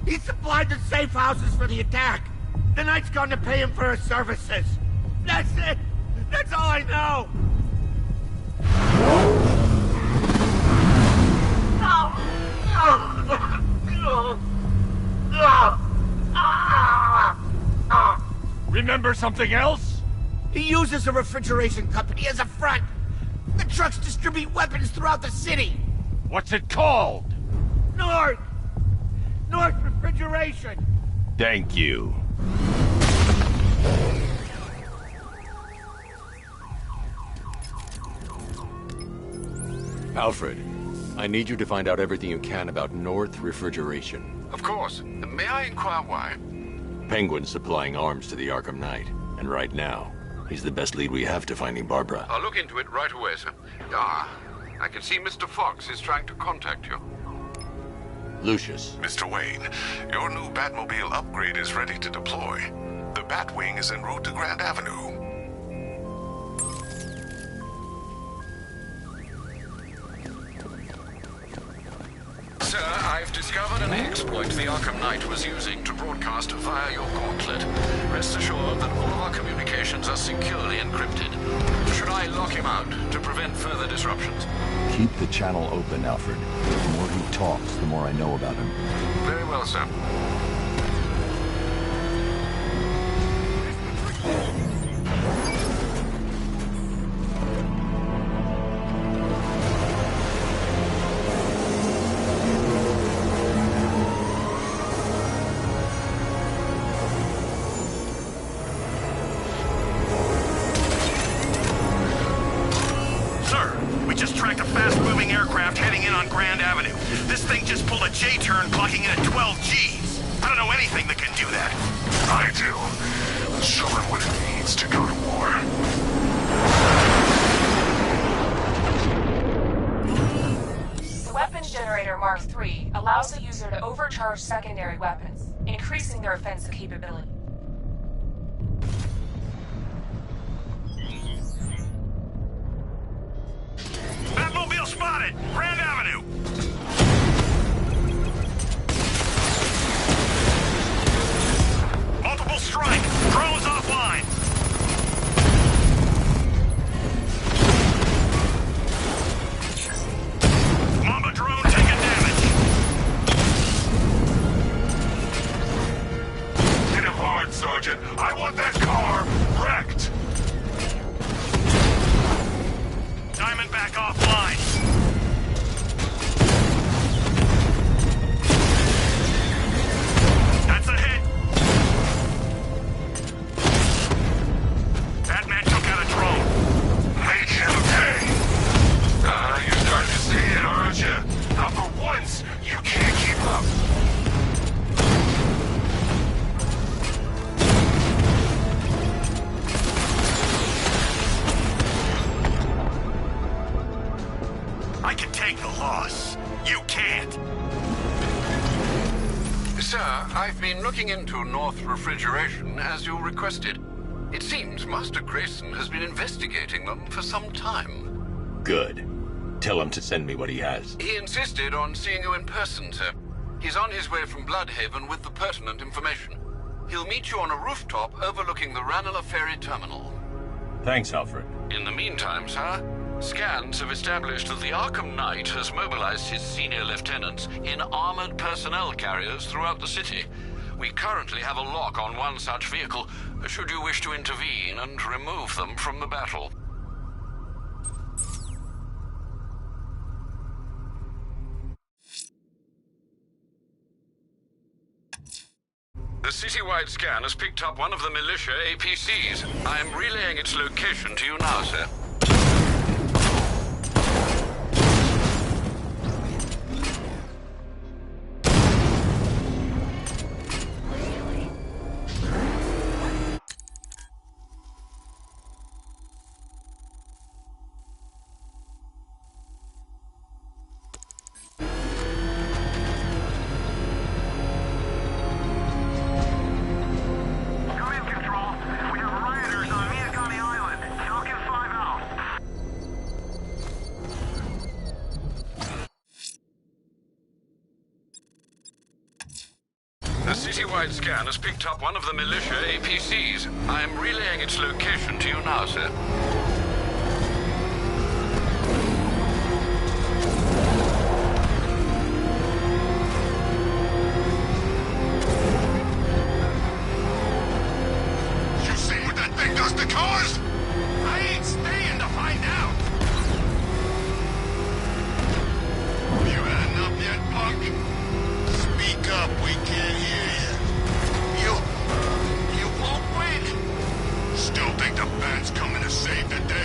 S11: He supplied the safe houses for the attack. The Knight's gone to pay him for his services. That's it. That's all I know.
S14: Remember something else?
S11: He uses a refrigeration company as a front. The trucks distribute weapons throughout the city.
S14: What's it called?
S11: North Refrigeration.
S14: Thank you.
S9: Alfred, I need you to find out everything you can about North Refrigeration.
S3: Of course. May I inquire why?
S9: Penguin's supplying arms to the Arkham Knight, and right now, he's the best lead we have to finding Barbara.
S3: I'll look into it right away, sir. Ah, I can see Mr. Fox is trying to contact you.
S9: Lucius.
S4: Mr. Wayne, your new Batmobile upgrade is ready to deploy. The Batwing is en route to Grand Avenue.
S3: discovered an exploit the Arkham Knight was using to broadcast via your gauntlet. Rest assured that all of our communications are securely encrypted. Should I lock him out to prevent further disruptions?
S2: Keep the channel open, Alfred. The more he talks, the more I know about him.
S3: Very well, sir.
S5: J-turn clocking in at 12 Gs. I don't know anything that can do that.
S4: I do. Let's show him what it means to go to war.
S15: The weapons generator Mark III allows the user to overcharge secondary weapons, increasing their offensive capability.
S5: Batmobile spotted! Grand Avenue! Multiple strike! Drones offline! Mamba drone taking damage!
S4: Hit him hard, Sergeant! I want that car wrecked!
S5: Diamondback offline! That's a hit! That man took out a drone.
S4: Make him pay! You're starting to see it, aren't you? Now for once, you can't keep up.
S5: I can take the loss. You can't.
S3: Sir, I've been looking into North Refrigeration as you requested. It seems Master Grayson has been investigating them for some time.
S14: Good. Tell him to send me what he has.
S3: He insisted on seeing you in person, sir. He's on his way from Bloodhaven with the pertinent information. He'll meet you on a rooftop overlooking the Ranelagh Ferry Terminal.
S14: Thanks, Alfred.
S3: In the meantime, sir, scans have established that the Arkham Knight has mobilized his senior lieutenants in armored personnel carriers throughout the city. We currently have a lock on one such vehicle, should you wish to intervene and remove them from the battle. The citywide scan has picked up one of the militia APCs. I am relaying its location to you now, sir. The citywide scan has picked up one of the militia APCs. I am relaying its location to you now, sir.
S5: You see what that thing does to cars? I ain't staying to find out. You had enough yet, punk? Speak up, we can't hear you. You won't win. Still think the bat's coming to save the day?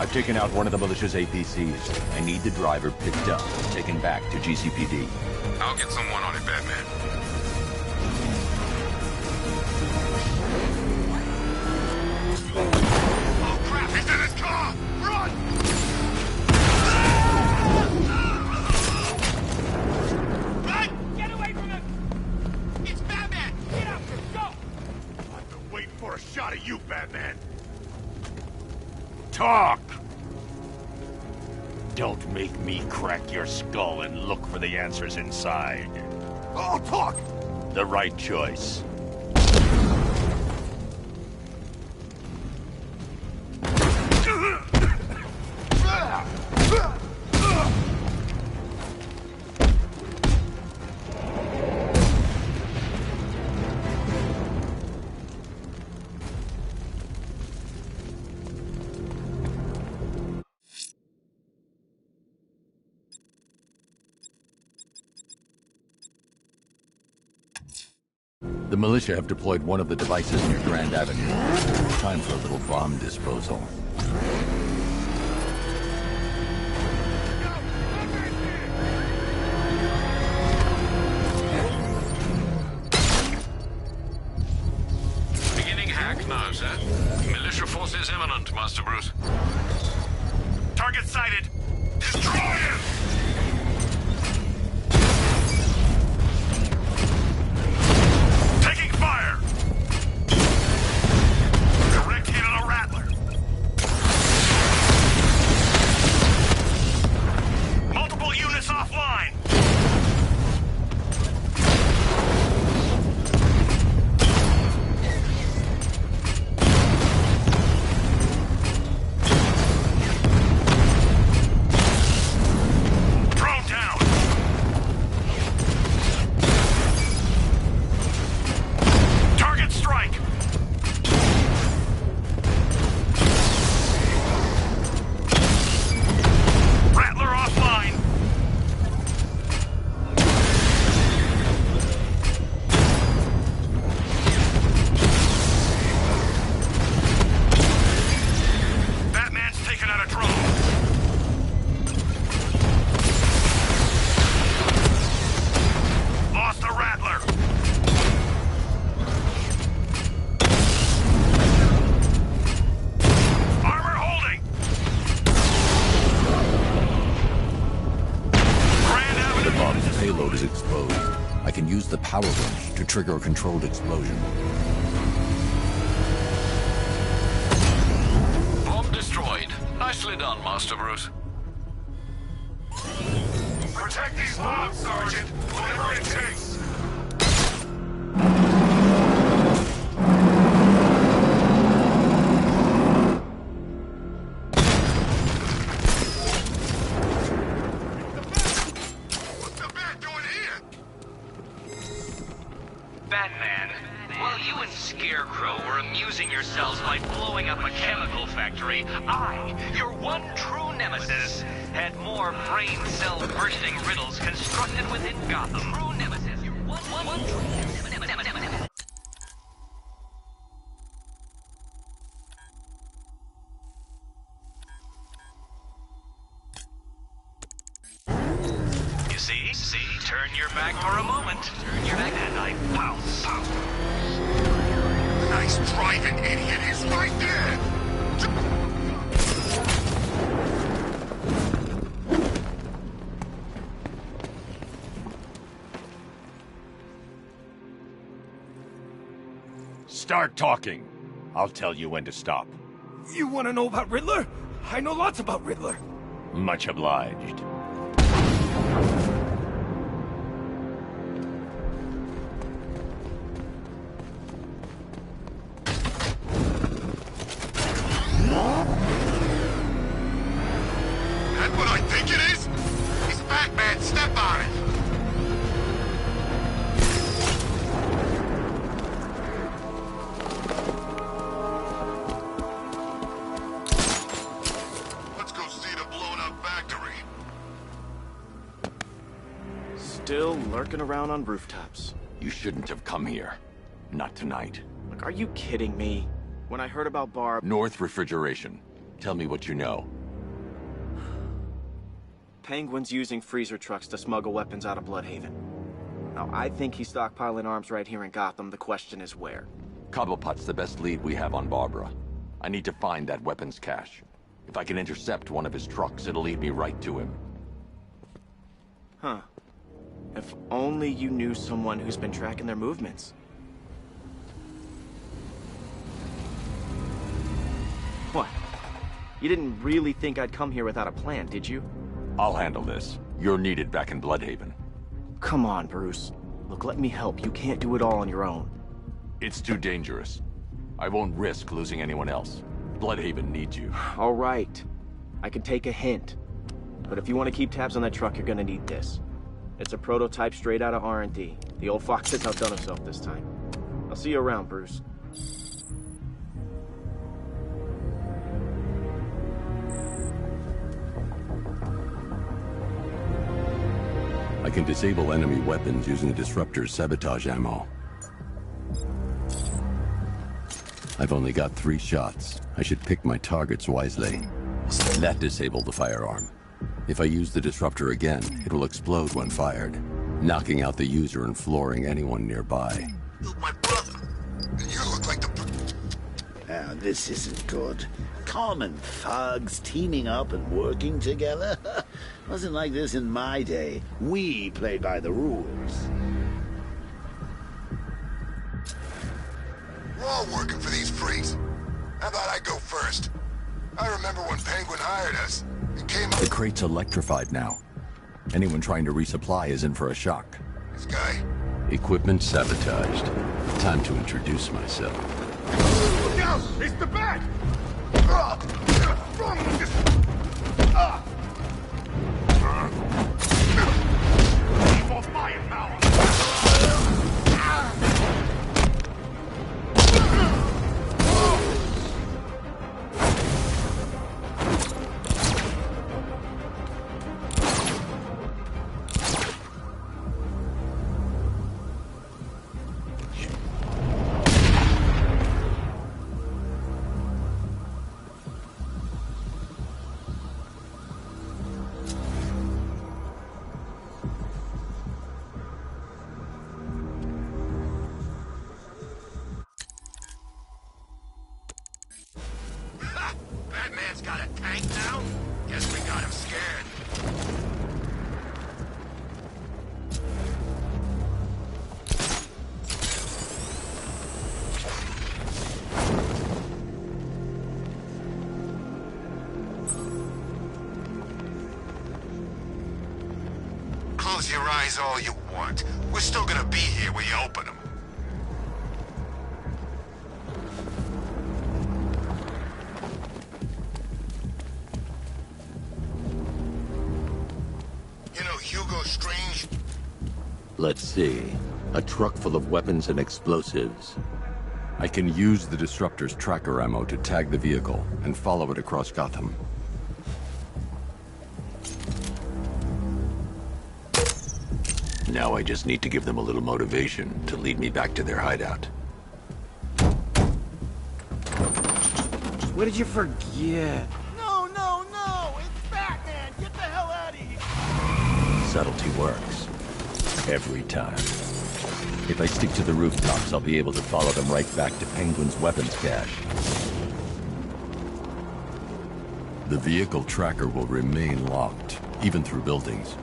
S9: I've taken out one of the militia's APCs. I need the driver picked up, taken back to GCPD.
S5: I'll get someone on it, Batman. Oh crap, he's in his car! Run! Run! Get away from him! It's Batman! Get up! Go!
S14: I've been waiting for a shot at you, Batman. Talk! Don't make me crack your skull and look for the answers inside.
S5: I'll talk!
S14: The right choice.
S9: The militia have deployed one of the devices near Grand Avenue. Time for a little bomb disposal.
S3: Beginning hack now, sir. Militia forces imminent, Master Bruce.
S5: Target sighted! Destroy him! Taking fire! Direct hit on a Rattler. Multiple units offline. Drone down. Target strike. Rattler offline. Batman's taken out a drone. Lost a Rattler. Armor holding. Grand
S9: The
S5: Avenue.
S9: bomb's payload is exposed. I can use the power wrench to trigger a controlled explosion.
S3: Bomb destroyed. Nicely done, Master Bruce.
S5: Protect these bombs, Sergeant. Whatever it takes. What's the bat doing here?
S19: Batman, while you and Scarecrow were amusing yourselves by blowing up a chemical factory, I, your one true nemesis, had more brain cell bursting riddles constructed within Gotham. True nemesis, your one true nemesis. You see, turn your back for a moment. Turn your back and I pounce.
S5: Nice driving, idiot. He's right there.
S14: Start talking. I'll tell you when to stop.
S13: You want to know about Riddler? I know lots about Riddler.
S14: Much obliged.
S5: That's what I think it is? He's Batman. Step on it. Let's go see the blown up factory.
S20: Still lurking around on rooftops.
S9: You shouldn't have come here. Not tonight.
S20: Look, are you kidding me? When I heard about Barb...
S9: North Refrigeration. Tell me what you know.
S20: Penguin's using freezer trucks to smuggle weapons out of Bloodhaven. Now, I think he's stockpiling arms right here in Gotham. The question is where.
S9: Cobblepot's the best lead we have on Barbara. I need to find that weapons cache. If I can intercept one of his trucks, it'll lead me right to him.
S20: Huh. If only you knew someone who's been tracking their movements. What? You didn't really think I'd come here without a plan, did you?
S9: I'll handle this. You're needed back in Bloodhaven.
S20: Come on, Bruce. Look, let me help. You can't do it all on your own.
S9: It's too dangerous. I won't risk losing anyone else. Bloodhaven needs you.
S20: All right. I can take a hint. But if you want to keep tabs on that truck, you're gonna need this. It's a prototype straight out of R&D. The old fox has outdone himself this time. I'll see you around, Bruce.
S21: I can disable enemy weapons using the disruptor's sabotage ammo. I've only got 3 shots. I should pick my targets wisely. That disabled the firearm. If I use the disruptor again, it will explode when fired, knocking out the user and flooring anyone nearby.
S11: My brother! You look like the...
S1: Now, this isn't good. Common thugs teaming up and working together? Wasn't like this in my day. We played by the rules.
S11: We're all working for these freaks. How about I go first? I remember when Penguin hired us. It came up...
S21: The crate's electrified now. Anyone trying to resupply is in for a shock.
S11: This guy?
S21: Equipment sabotaged. Time to introduce myself.
S4: Look out! It's the bat! Wrong with this! For firepower!
S11: Batman's got a tank now? Guess we got him scared. Close your eyes all you want. We're still gonna be here when you open them. Strange?
S21: Let's see. A truck full of weapons and explosives. I can use the disruptor's tracker ammo to tag the vehicle and follow it across Gotham. Now I just need to give them a little motivation to lead me back to their hideout.
S20: What did you forget?
S1: No! It's Batman! Get the hell out of here!
S21: Subtlety works. Every time. If I stick to the rooftops, I'll be able to follow them right back to Penguin's weapons cache. The vehicle tracker will remain locked, even through buildings,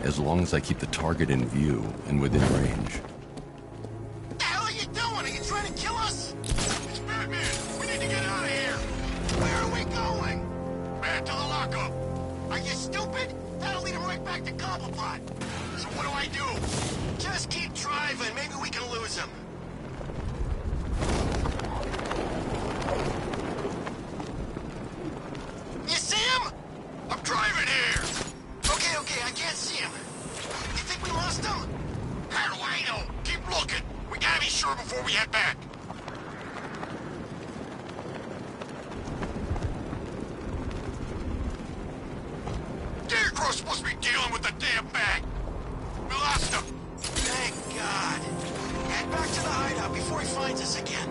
S21: as long as I keep the target in view and within range.
S11: What the hell are you doing? Are you trying to kill us? It's Batman! We need to get out of here! Where are we going? Back to the lockup! Are you stupid? That'll lead him right back to Cobblepot. So what do I do? Just keep driving. Maybe we can lose him. You see him? I'm driving here. Okay, I can't see him. You think we lost him? How do I know? Keep looking. We gotta be sure before we head back. Scarecrow's supposed to be dealing with the damn bag. We lost him. Thank God. Head back to the hideout before he finds us again.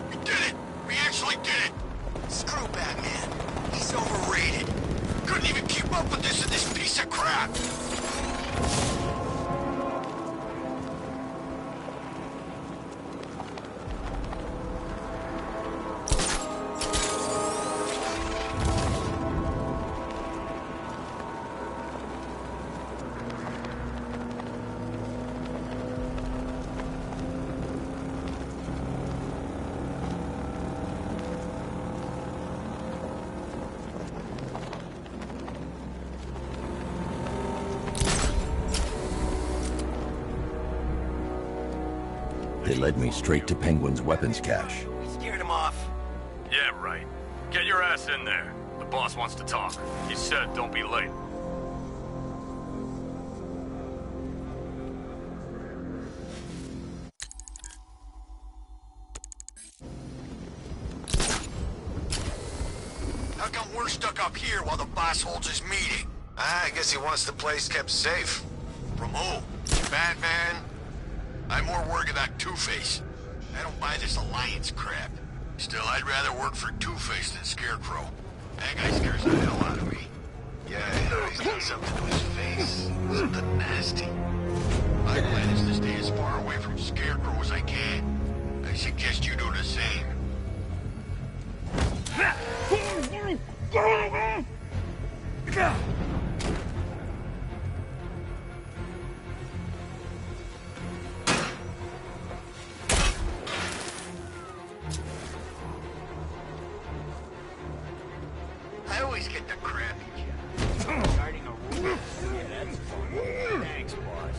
S11: We did it! We actually did it! Screw Batman.
S21: They led me straight to Penguin's weapons cache.
S11: Scared him off.
S14: Yeah, right. Get your ass in there. The boss wants to talk. He said don't be late.
S11: How come we're stuck up here while the boss holds his meeting?
S4: I guess he wants the place kept safe.
S11: From who? Batman? I'm more worried about Two-Face. I don't buy this alliance crap. Still, I'd rather work for Two-Face than Scarecrow. That guy scares the hell out of me.
S4: Yeah, I know he's done something to his face. Something nasty.
S11: My plan is to stay as far away from Scarecrow as I can. I suggest you do the same. I always get the crappy job. Starting a rumor. Yeah, that's fun. Thanks, boss.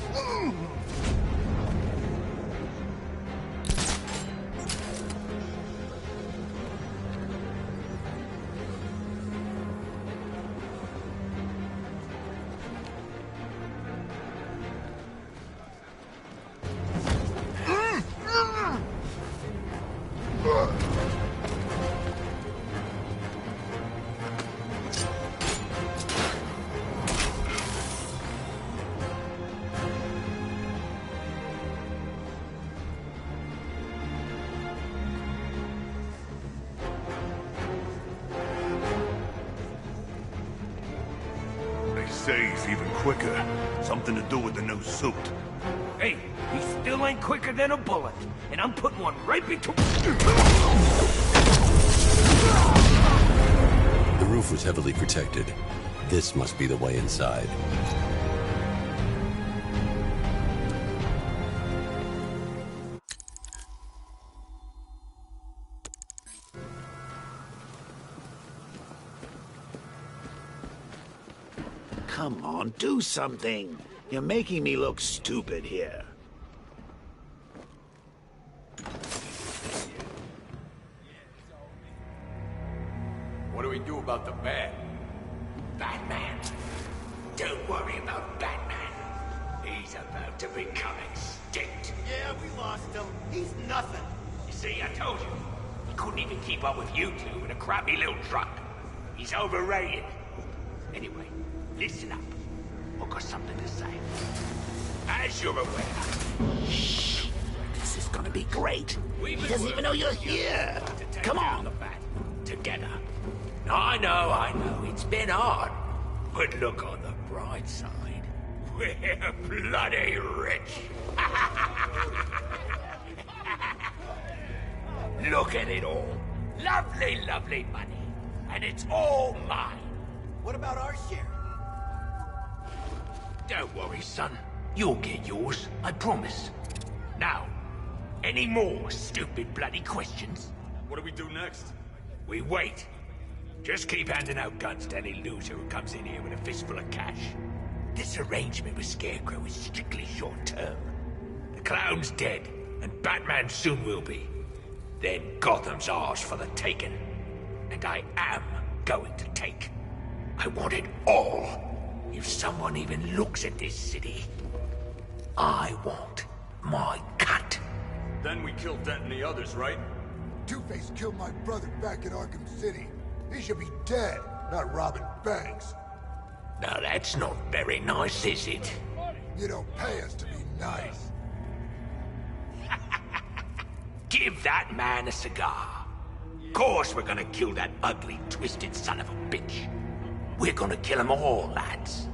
S13: Say he's even quicker. Something to do with the new suit.
S8: Hey, he still ain't quicker than a bullet, and I'm putting one right between...
S21: The roof was heavily protected. This must be the way inside.
S1: Come on, do something. You're making me look stupid here.
S8: What do we do about the bat? Batman? Don't worry about Batman. He's about to become extinct.
S11: Yeah, we lost him. He's nothing.
S8: You see, I told you. He couldn't even keep up with you two in a crappy little truck. He's overrated. Anyway, listen up. I've got something to say. As you're aware...
S1: Shh. This is gonna be great. He doesn't even know you're here. Come on.
S8: The bat together. I know. It's been hard. But look on the bright side. We're bloody rich. Look at it all. Lovely, lovely money. And it's all mine.
S11: What about our share?
S8: Don't worry, son. You'll get yours, I promise. Now, any more stupid bloody questions?
S14: What do we do next?
S8: We wait. Just keep handing out guns to any loser who comes in here with a fistful of cash. This arrangement with Scarecrow is strictly short-term. The clown's dead, and Batman soon will be. Then Gotham's ours for the taking. And I am going to take. I want it all. If someone even looks at this city, I want my cut.
S14: Then we kill Dent and the others, right?
S22: Two-Face killed my brother back in Arkham City. He should be dead, not robbing banks.
S8: Now that's not very nice, is it?
S22: You don't pay us to be nice.
S8: Give that man a cigar. Of course we're gonna kill that ugly, twisted son of a bitch. We're gonna kill them all, lads.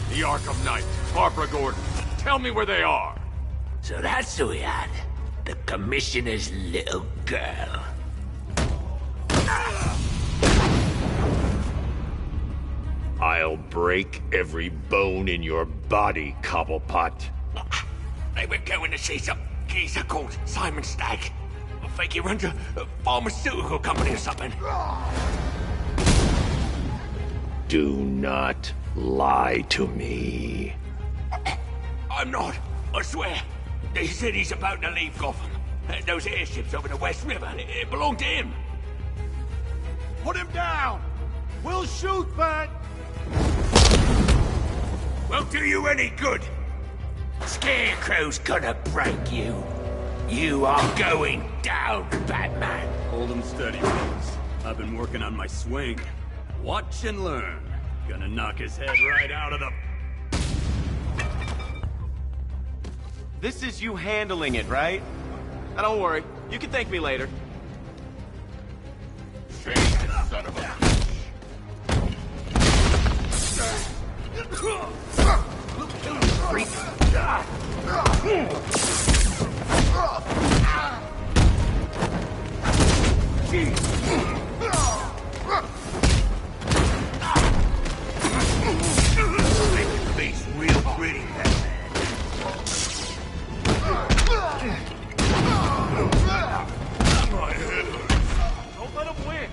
S14: The Arkham Knight, Barbara Gordon. Tell me where they are.
S8: So that's who we had. The Commissioner's little girl.
S14: I'll break every bone in your body, Cobblepot.
S8: They were going to see some geezer called Simon Stagg. I think he runs a pharmaceutical company or something.
S14: Do not Lie to me.
S8: I'm not. I swear. They said he's about to leave Gotham. Those airships over the West River, it belonged to him.
S1: Put him down! We'll shoot, Bat!
S8: Won't do you any good. Scarecrow's gonna break you. You are going down, Batman.
S7: Hold him steady, please. I've been working on my swing. Watch and learn. Gonna knock his head right out of the...
S20: This is you handling it, right? Now don't worry. You can thank me later.
S7: Shake it, son of a...
S8: Freak. Make your face real pretty, Batman.
S20: Don't let him win.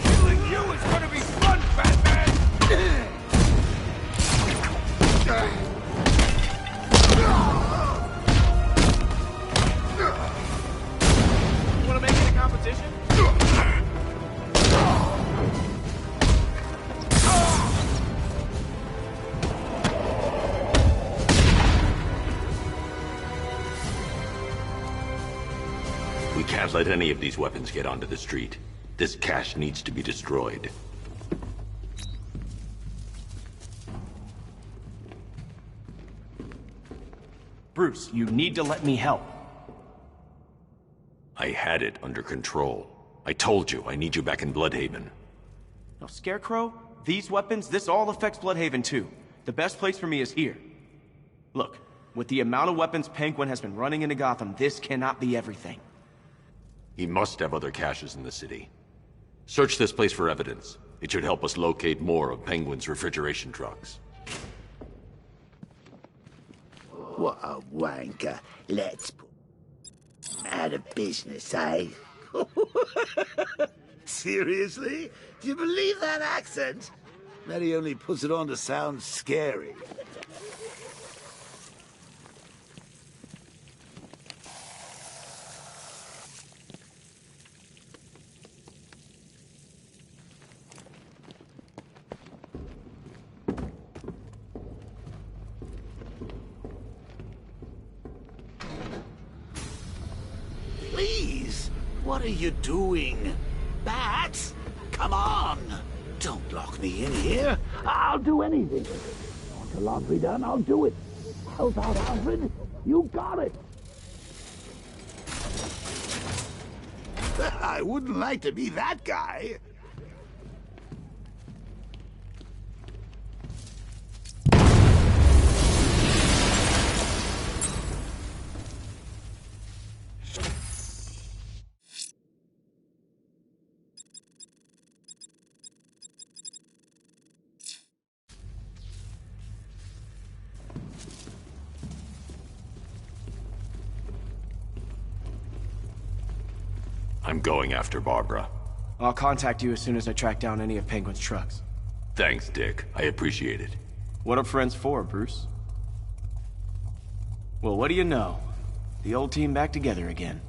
S8: Killing you is gonna be fun, Batman!
S20: You wanna make it a competition?
S14: We can't let any of these weapons get onto the street. This cache needs to be destroyed.
S20: Bruce, you need to let me help.
S14: I had it under control. I told you, I need you back in Bloodhaven.
S20: Now, Scarecrow, these weapons, this all affects Bloodhaven too. The best place for me is here. Look, with the amount of weapons Penguin has been running into Gotham, this cannot be everything.
S14: He must have other caches in the city. Search this place for evidence. It should help us locate more of Penguin's refrigeration trucks.
S1: What a wanker. Let's put out of business, eh? Seriously? Do you believe that accent? That he only puts it on to sound scary. Please, what are you doing? Bat, come on! Don't lock me in here. I'll do anything. Want the laundry done? I'll do it. Help out, Alfred. You got it. I wouldn't like to be that guy.
S14: I'm going after Barbara.
S20: I'll contact you as soon as I track down any of Penguin's trucks.
S14: Thanks, Dick. I appreciate it.
S20: What are friends for, Bruce? Well, what do you know? The old team back together again.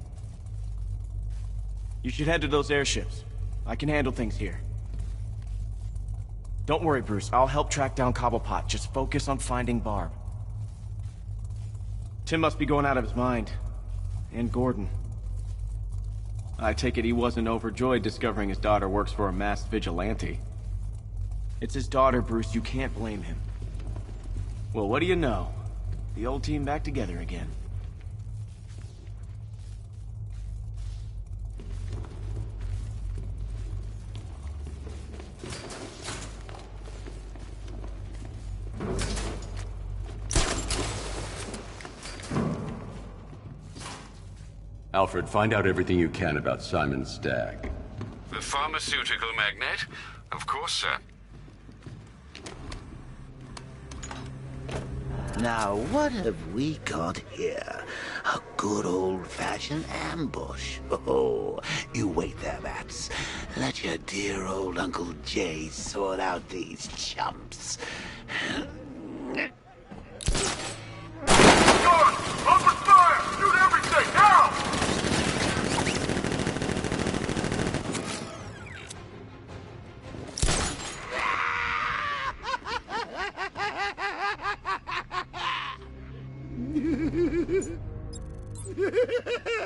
S20: You should head to those airships. I can handle things here. Don't worry, Bruce. I'll help track down Cobblepot. Just focus on finding Barb. Tim must be going out of his mind. And Gordon. I take it he wasn't overjoyed discovering his daughter works for a masked vigilante. It's his daughter, Bruce. You can't blame him. Well, what do you know? The old team back together again.
S21: Alfred, find out everything you can about Simon Stagg.
S3: The pharmaceutical magnate? Of course, sir.
S1: Now, what have we got here? A good old-fashioned ambush. Oh, you wait there, Bats. Let your dear old Uncle Jay sort out these chumps.
S4: Open fire! Shoot everything, now!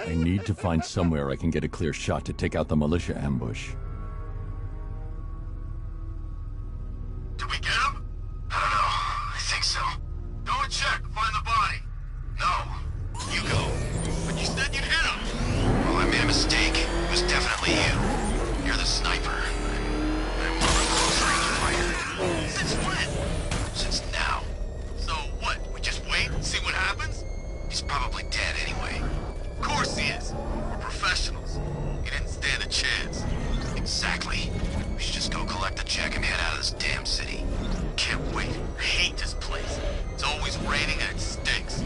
S21: I need to find somewhere I can get a clear shot to take out the militia ambush.
S5: Did we get him? I don't know. I think so. Go and check. Find the body. No. You go. But you said you'd hit him. Well, I made a mistake. It was definitely you. You're the sniper. I'm more of a close-range fighter. Since when? Since now. So what? We just wait and see what happens? He's probably dead anyway. Of course he is. We're professionals. He didn't stand a chance. Exactly. We should just go collect the check and head out of this damn city. Can't wait. I hate this place. It's always raining and it stinks.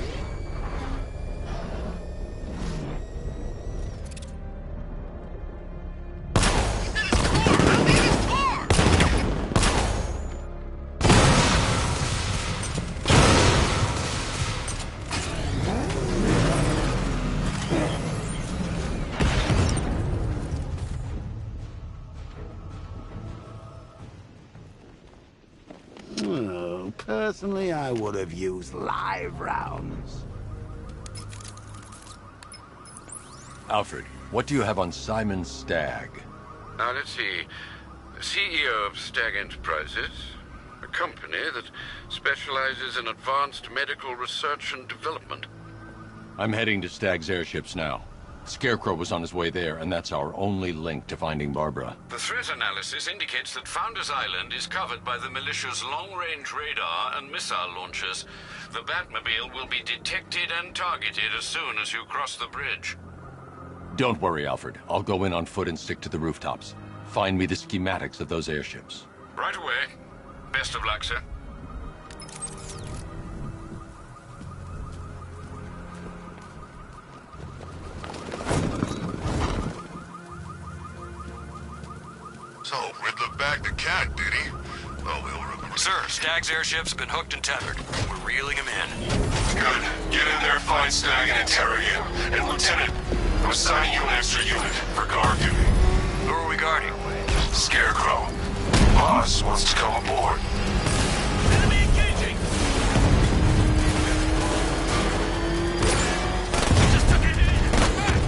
S1: Oh, personally, I would have used live rounds.
S21: Alfred, what do you have on Simon Stagg?
S3: Now, let's see. CEO of Stagg Enterprises, a company that specializes in advanced medical research and development.
S21: I'm heading to Stagg's airships now. Scarecrow was on his way there, and that's our only link to finding Barbara.
S3: The threat analysis indicates that Founders Island is covered by the militia's long-range radar and missile launchers. The Batmobile will be detected and targeted as soon as you cross the bridge.
S21: Don't worry, Alfred. I'll go in on foot and stick to the rooftops. Find me the schematics of those airships.
S3: Right away. Best of luck, sir.
S4: So, Riddler bagged the cat, did he? Well, we'll remember.
S18: Sir, Stagg's airships have been hooked and tethered. We're reeling him in.
S4: Good. Get in there, find Stagg, and interrogate him. And Lieutenant, I'm assigning you an extra unit for guard duty.
S18: Who are we guarding?
S4: Scarecrow. Boss wants to come aboard.
S8: Enemy engaging! Just took it in! Back!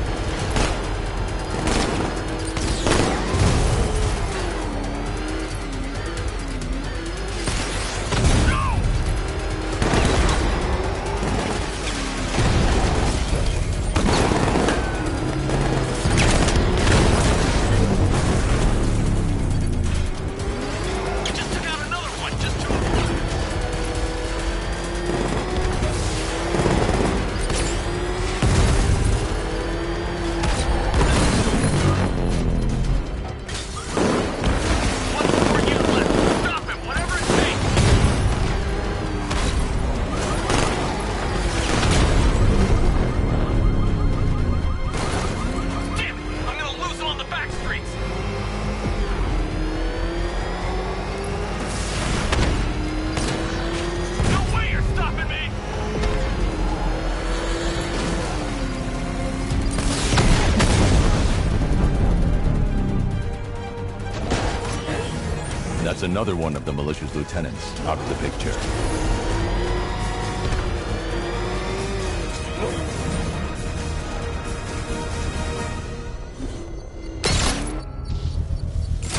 S21: That's another one of the militia's lieutenants out of the picture.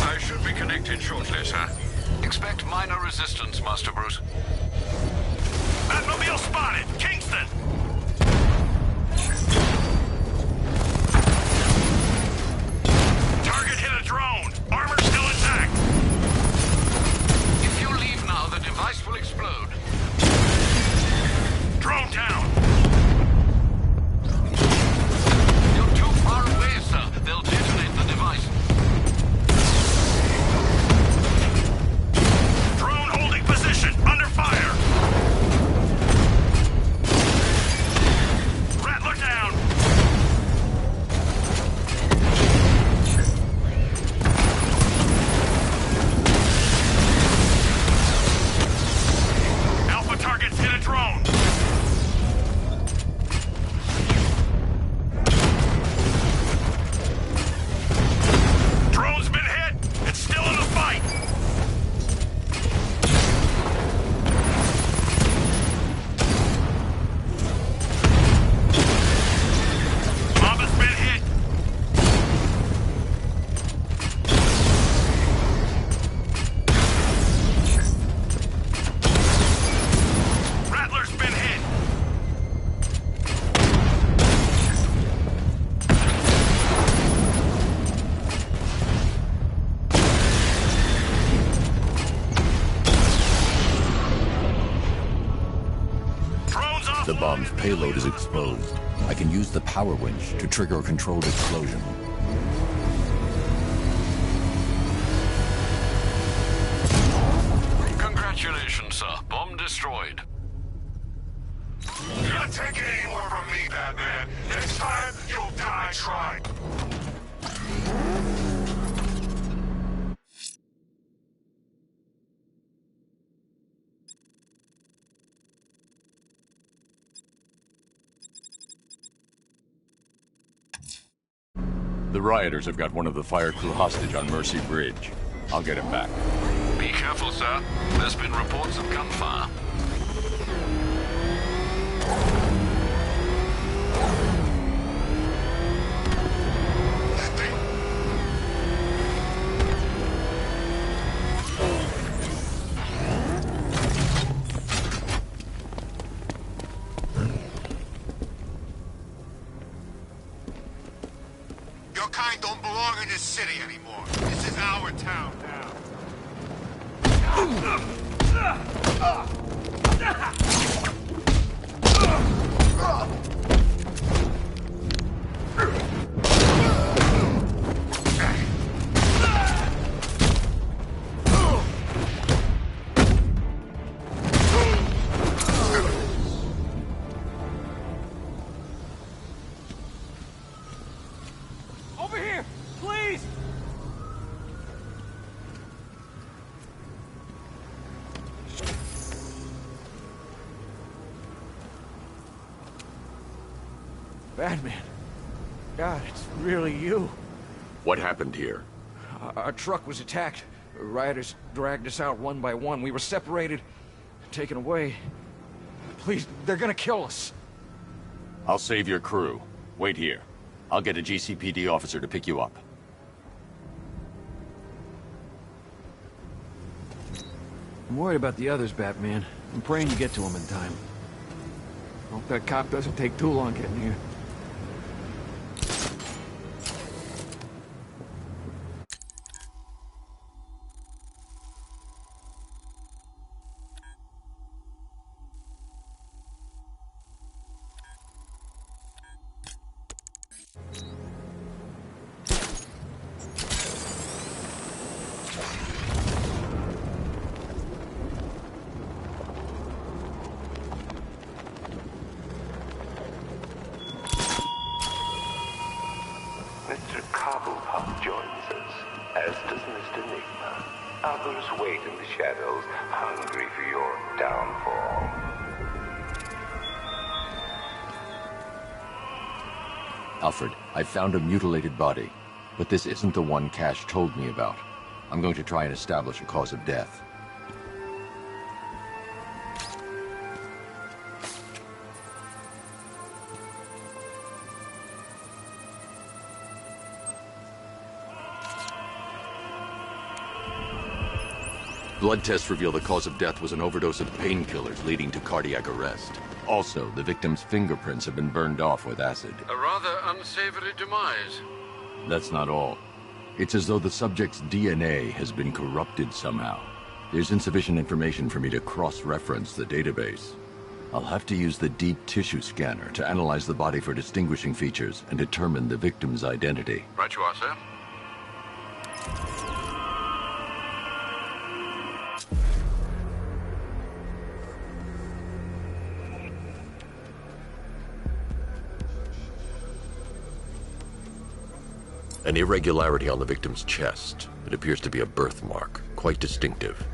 S3: I should be connected shortly, sir. Expect minor resistance, Master Bruce.
S8: Batmobile spotted! Kingston! Target hit a drone! Armor still intact!
S3: If you leave now, the device will explode.
S21: The bomb's payload is exposed. I can use the power winch to trigger a controlled explosion.
S3: Congratulations, sir. Bomb destroyed.
S4: You're not taking any more from me, Batman. Next time, you'll die trying.
S9: The rioters have got one of the fire crew hostage on Mercy Bridge. I'll get him back.
S3: Be careful, sir. There's been reports of gunfire.
S5: Your kind don't belong in this city anymore. This is our town now.
S10: Over here! Please! Batman. God, it's really you.
S14: What happened here?
S10: Our truck was attacked. Rioters dragged us out one by one. We were separated, taken away. Please, they're gonna kill us.
S14: I'll save your crew. Wait here. I'll get a GCPD officer to pick you up.
S10: I'm worried about the others, Batman. I'm praying you get to them in time. Hope that cop doesn't take too long getting here.
S6: Mr. Cobblepot joins us, as does Mr. Nigma. Others wait in the shadows, hungry for your downfall.
S2: Alfred, I found a mutilated body, but this isn't the one Cash told me about. I'm going to try and establish a cause of death. Blood tests reveal the cause of death was an overdose of painkillers leading to cardiac arrest. Also, the victim's fingerprints have been burned off with acid.
S3: A rather unsavory demise.
S2: That's not all. It's as though the subject's DNA has been corrupted somehow. There's insufficient information for me to cross-reference the database. I'll have to use the deep tissue scanner to analyze the body for distinguishing features and determine the victim's identity.
S3: Right you are, sir.
S14: An irregularity on the victim's chest. It appears to be a birthmark, quite distinctive.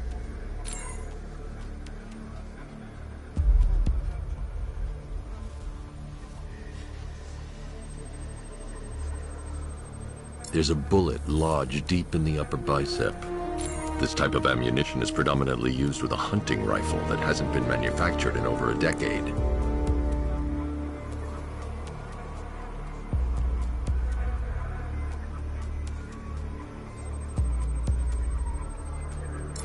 S14: There's a bullet lodged deep in the upper bicep. This type of ammunition is predominantly used with a hunting rifle that hasn't been manufactured in over a decade.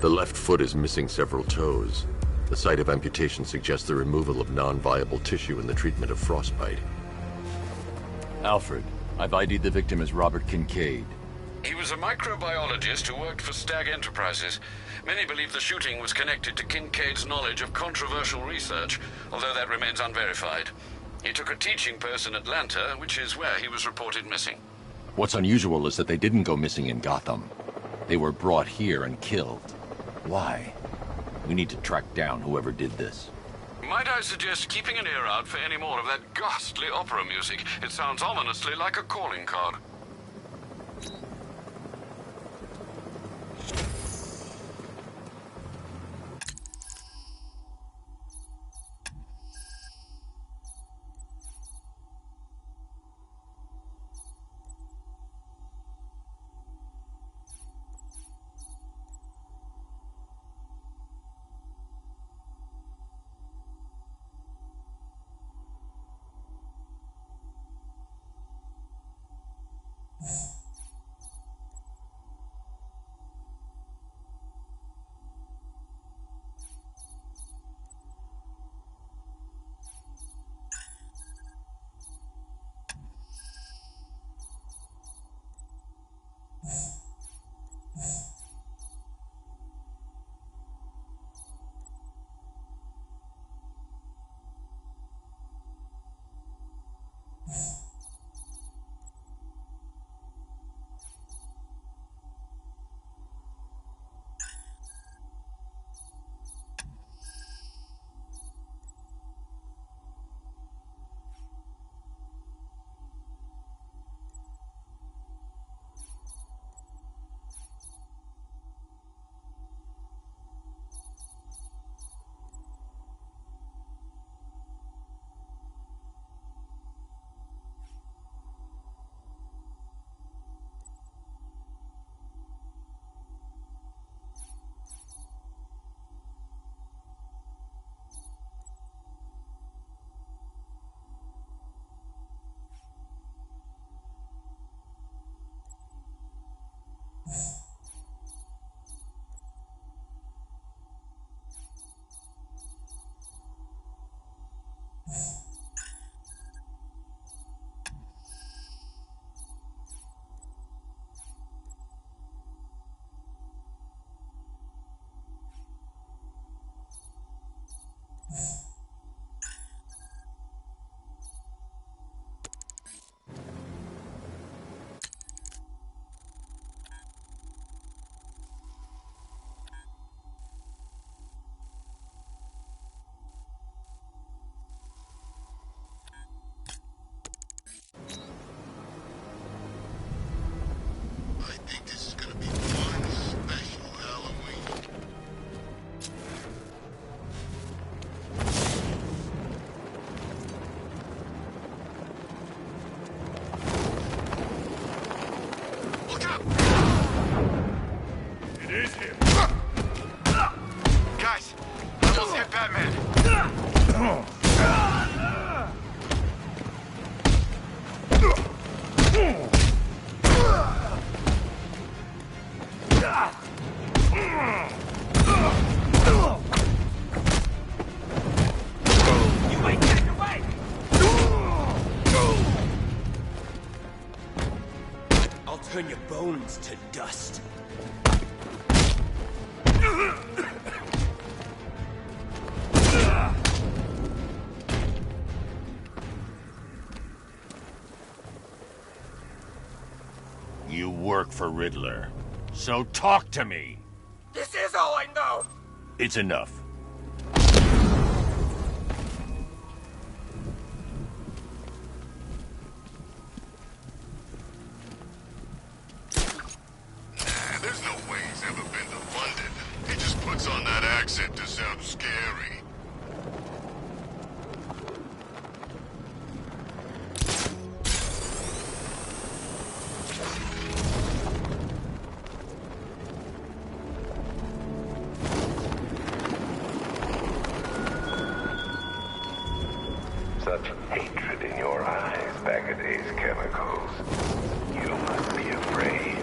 S14: The left foot is missing several toes. The site of amputation suggests the removal of non-viable tissue in the treatment of frostbite.
S2: Alfred, I've ID'd the victim as Robert Kincaid.
S3: He was a microbiologist who worked for Stag Enterprises. Many believe the shooting was connected to Kincaid's knowledge of controversial research, although that remains unverified. He took a teaching post in Atlanta, which is where he was reported missing.
S9: What's unusual is that they didn't go missing in Gotham. They were brought here and killed. Why? We need to track down whoever did this.
S3: Might I suggest keeping an ear out for any more of that ghastly opera music? It sounds ominously like a calling card.
S12: Turn your bones to dust.
S8: You work for Riddler, so talk to me.
S12: This is all I know.
S8: It's enough.
S4: There's no way he's ever been to London. He just puts on that accent to sound scary.
S6: Such hatred in your eyes, Bagaday's chemicals. You must be afraid.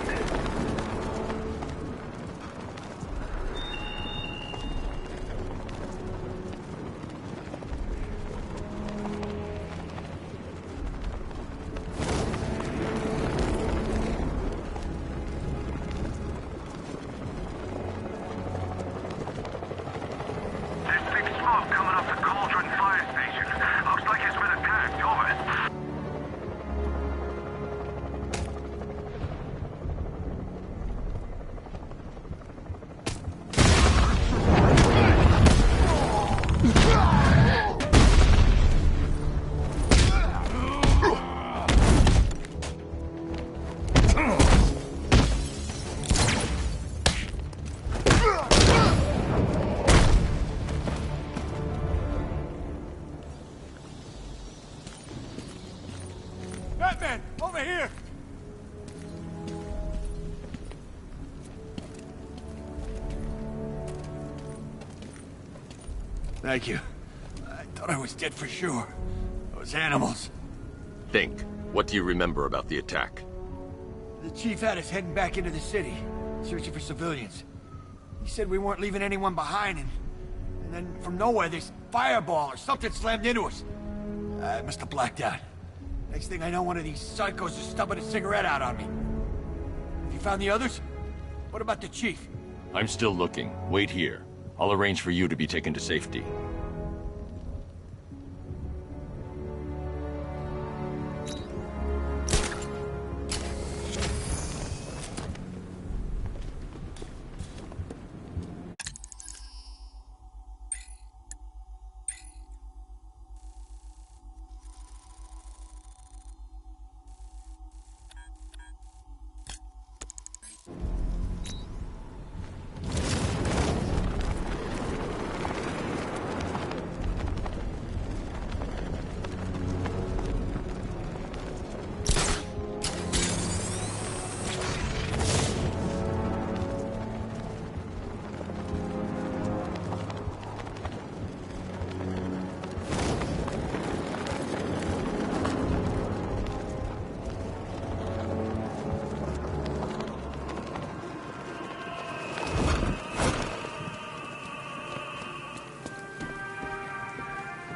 S8: over here! Thank you. I thought I was dead for sure. Those animals.
S14: Think. What do you remember about the attack?
S8: The chief had us heading back into the city, searching for civilians. He said we weren't leaving anyone behind, and then from nowhere, this fireball or something slammed into us. I must have blacked out. Next thing I know, one of these psychos is stubbing a cigarette out on me. Have you found the others? What about the chief?
S9: I'm still looking. Wait here. I'll arrange for you to be taken to safety.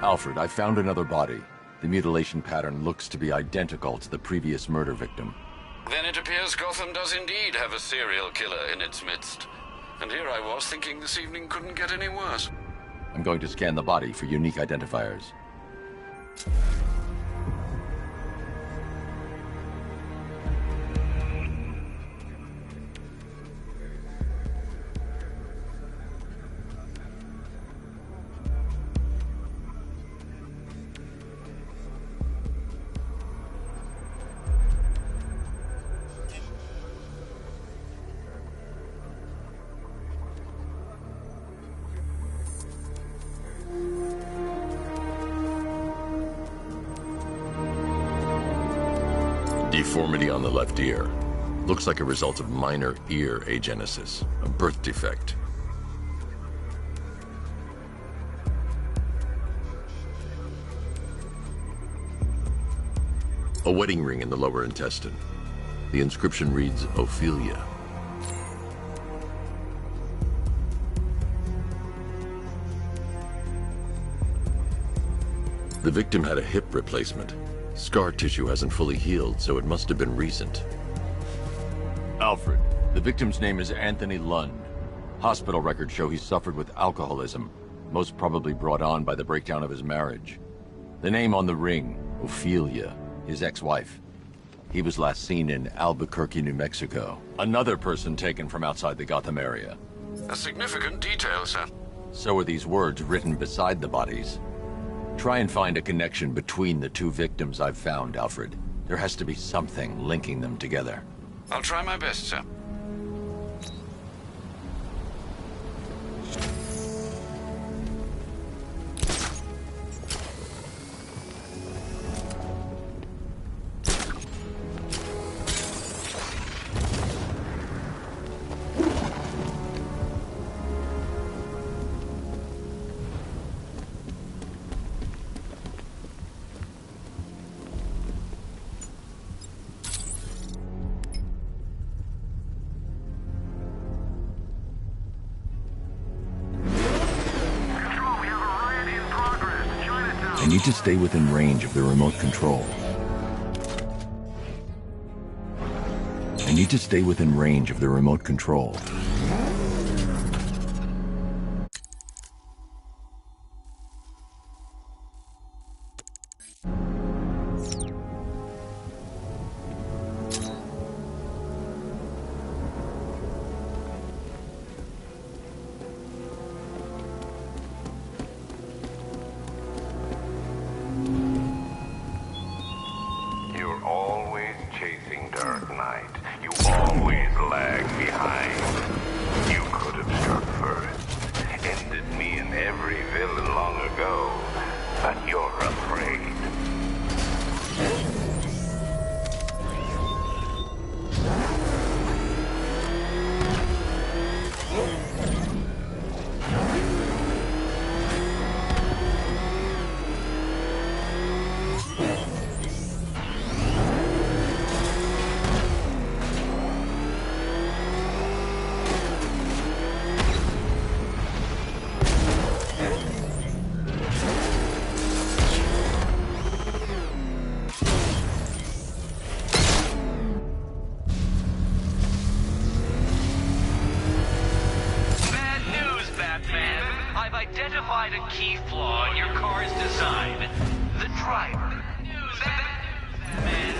S9: Alfred, I found another body. The mutilation pattern looks to be identical to the previous murder victim.
S3: Then it appears Gotham does indeed have a serial killer in its midst. And here I was thinking this evening couldn't get any worse.
S9: I'm going to scan the body for unique identifiers.
S14: Deformity on the left ear. Looks like a result of minor ear agenesis, a birth defect. A wedding ring in the lower intestine. The inscription reads, Ophelia. The victim had a hip replacement. Scar tissue hasn't fully healed, so it must have been recent.
S9: Alfred, the victim's name is Anthony Lund. Hospital records show he suffered with alcoholism, most probably brought on by the breakdown of his marriage. The name on the ring, Ophelia, his ex-wife. He was last seen in Albuquerque, New Mexico. Another person taken from outside the Gotham area.
S3: A significant detail, sir.
S9: So are these words written beside the bodies. Try and find a connection between the two victims I've found, Alfred. There has to be something linking them together.
S3: I'll try my best, sir.
S21: I need to stay within range of the remote control. I need to stay within range of the remote control.
S6: You're always chasing Dark Knight. You always lag behind.
S19: design. The driver. Batman.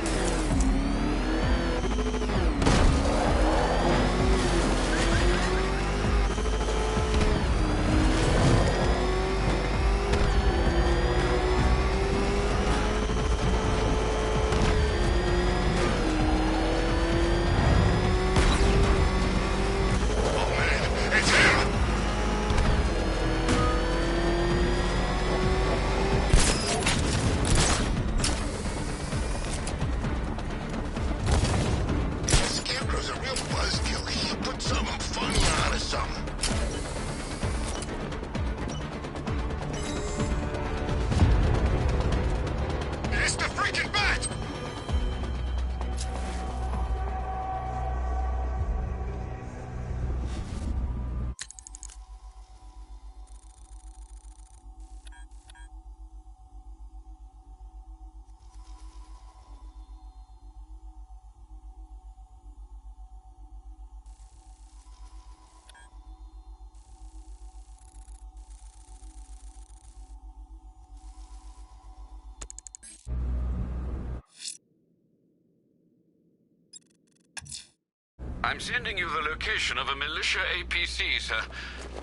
S3: I'm sending you the location of a militia APC, sir.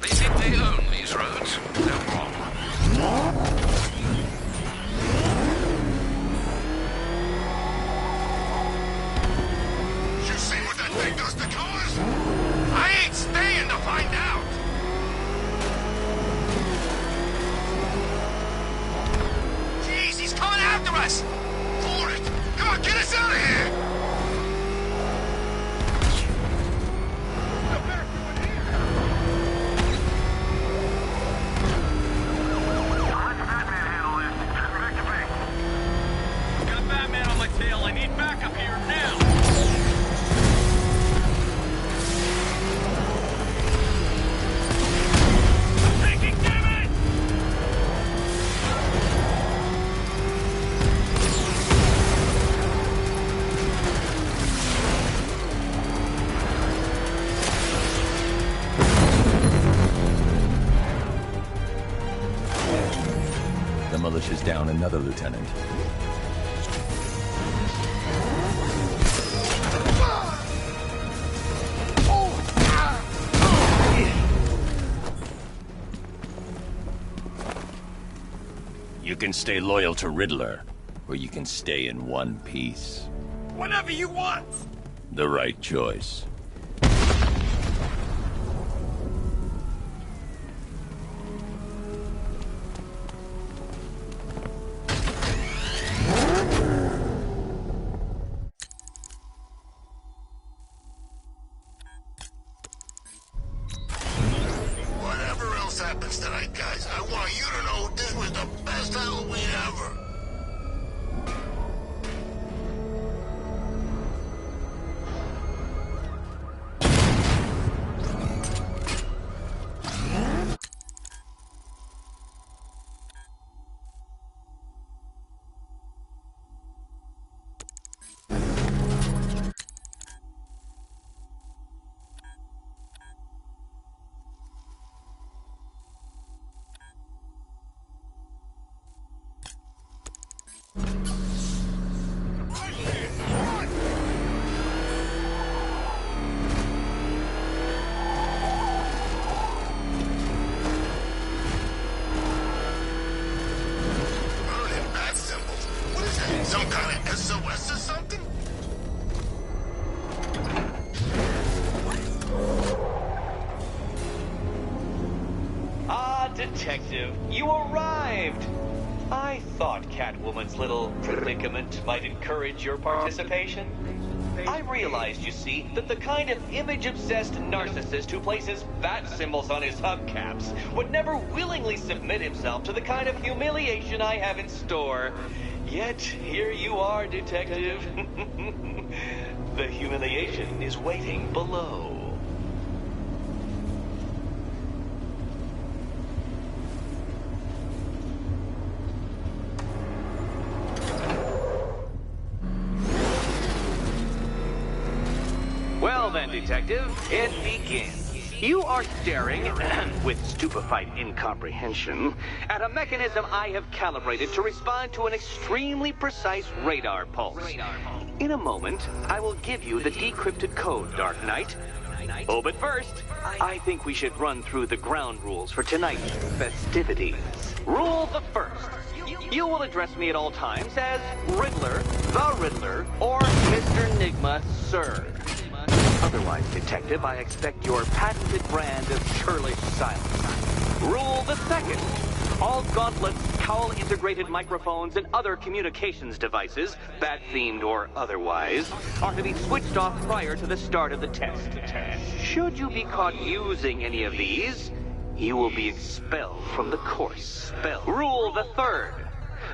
S3: They think they own these roads. They're wrong.
S5: You see what that thing does to cars? I ain't staying to find out! Jeez, he's coming after us! For it! Come on, get us out of here!
S19: I need backup here now! I'm taking damage!
S21: The militia's down another lieutenant. You can stay loyal to Riddler, or you can stay in one piece.
S12: Whatever you want!
S21: The right choice.
S5: Whatever else happens tonight, guys, I want you to know this was the best Halloween ever. Some kind of SOS or something?
S19: Ah, Detective, you arrived! I thought Catwoman's little predicament might encourage your participation. I realized, you see, that the kind of image-obsessed narcissist who places bat symbols on his hubcaps would never willingly submit himself to the kind of humiliation I have in store. Yet, here you are, Detective. The humiliation is waiting below. Well then, Detective, it begins. You are staring, with stupefied incomprehension, at a mechanism I have calibrated to respond to an extremely precise radar pulse. In a moment, I will give you the decrypted code, Dark Knight. Oh, but first, I think we should run through the ground rules for tonight's festivities. Rule the first. You will address me at all times as Riddler, the Riddler, or Mr. Nigma, sir. Otherwise, Detective, I expect your patented brand of churlish silence. Rule the second. All gauntlets, cowl-integrated microphones, and other communications devices, bat-themed or otherwise, are to be switched off prior to the start of the test. Should you be caught using any of these, you will be expelled from the course. Rule the third.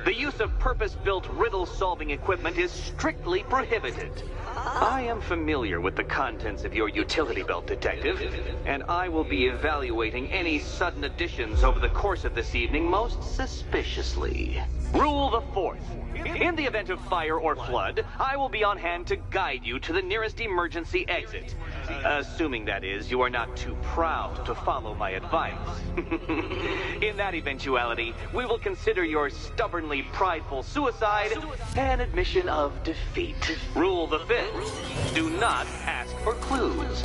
S19: The use of purpose-built riddle-solving equipment is strictly prohibited. I am familiar with the contents of your utility belt, Detective, and I will be evaluating any sudden additions over the course of this evening most suspiciously. Rule the fourth. In the event of fire or flood, I will be on hand to guide you to the nearest emergency exit. Assuming, that is, you are not too proud to follow my advice. In that eventuality, we will consider your stubbornly prideful suicide an admission of defeat. Rule the fifth. Do not ask for clues.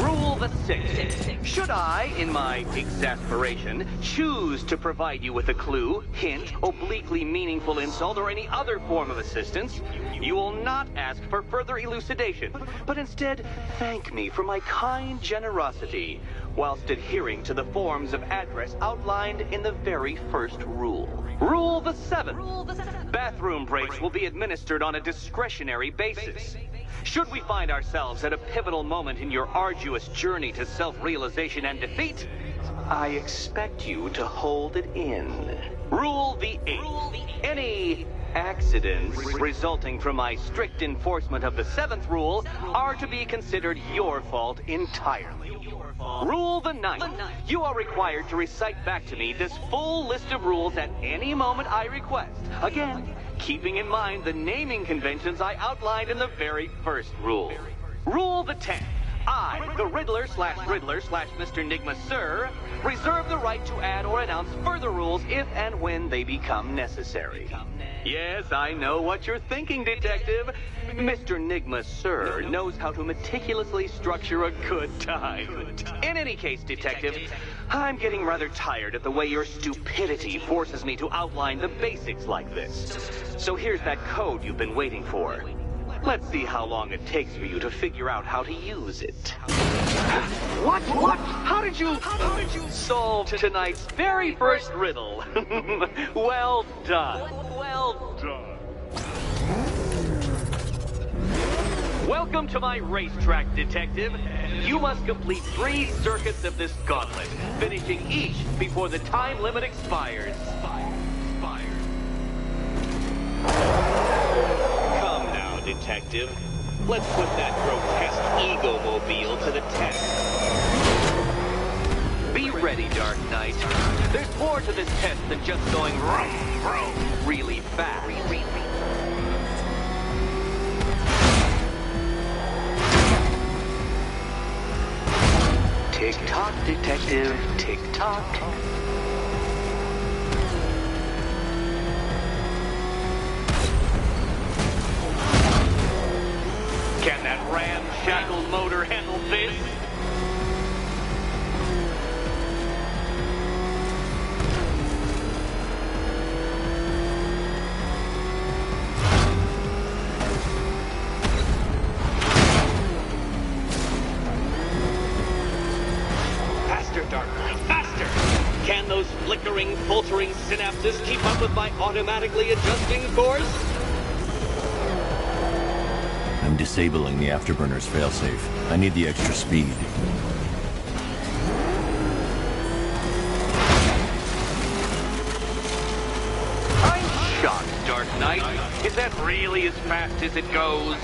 S19: Rule the sixth. Should I, in my exasperation, choose to provide you with a clue, hint, obliquely meaningful insult, or any other form of assistance, you will not ask for further elucidation, but instead thank me for my kind generosity, whilst adhering to the forms of address outlined in the very first rule. Rule the seventh. Bathroom breaks will be administered on a discretionary basis. Should we find ourselves at a pivotal moment in your arduous journey to self-realization and defeat, I expect you to hold it in. Rule the eighth. Any accidents resulting from my strict enforcement of the seventh rule are to be considered your fault entirely. Rule the ninth. You are required to recite back to me this full list of rules at any moment I request. Again, keeping in mind the naming conventions I outlined in the very first rule. Rule the 10th. I, the Riddler/Mr. Nigma, sir, reserve the right to add or announce further rules if and when they become necessary. Yes, I know what you're thinking, Detective. Mr. Nigma, sir, knows how to meticulously structure a good time. In any case, Detective, I'm getting rather tired at the way your stupidity forces me to outline the basics like this. So here's that code you've been waiting for. Let's see how long it takes for you to figure out how to use it. What? How did you solve tonight's very first riddle? Well done. Welcome to my racetrack, Detective. You must complete 3 circuits of this gauntlet, finishing each before the time limit expires. Come now, Detective. Let's put that grotesque ego-mobile to the test. Be ready, Dark Knight. There's more to this test than just going vroom, vroom really fast. Tick-tock, Detective, tick-tock. Can that ramshackle motor handle this? Faster, Dark Knight, faster! Can those flickering, faltering synapses keep up with my automatically adjusting course?
S21: I'm disabling the afterburner's failsafe. I need the extra speed.
S19: I'm shocked, Dark Knight. Is that really as fast as it goes?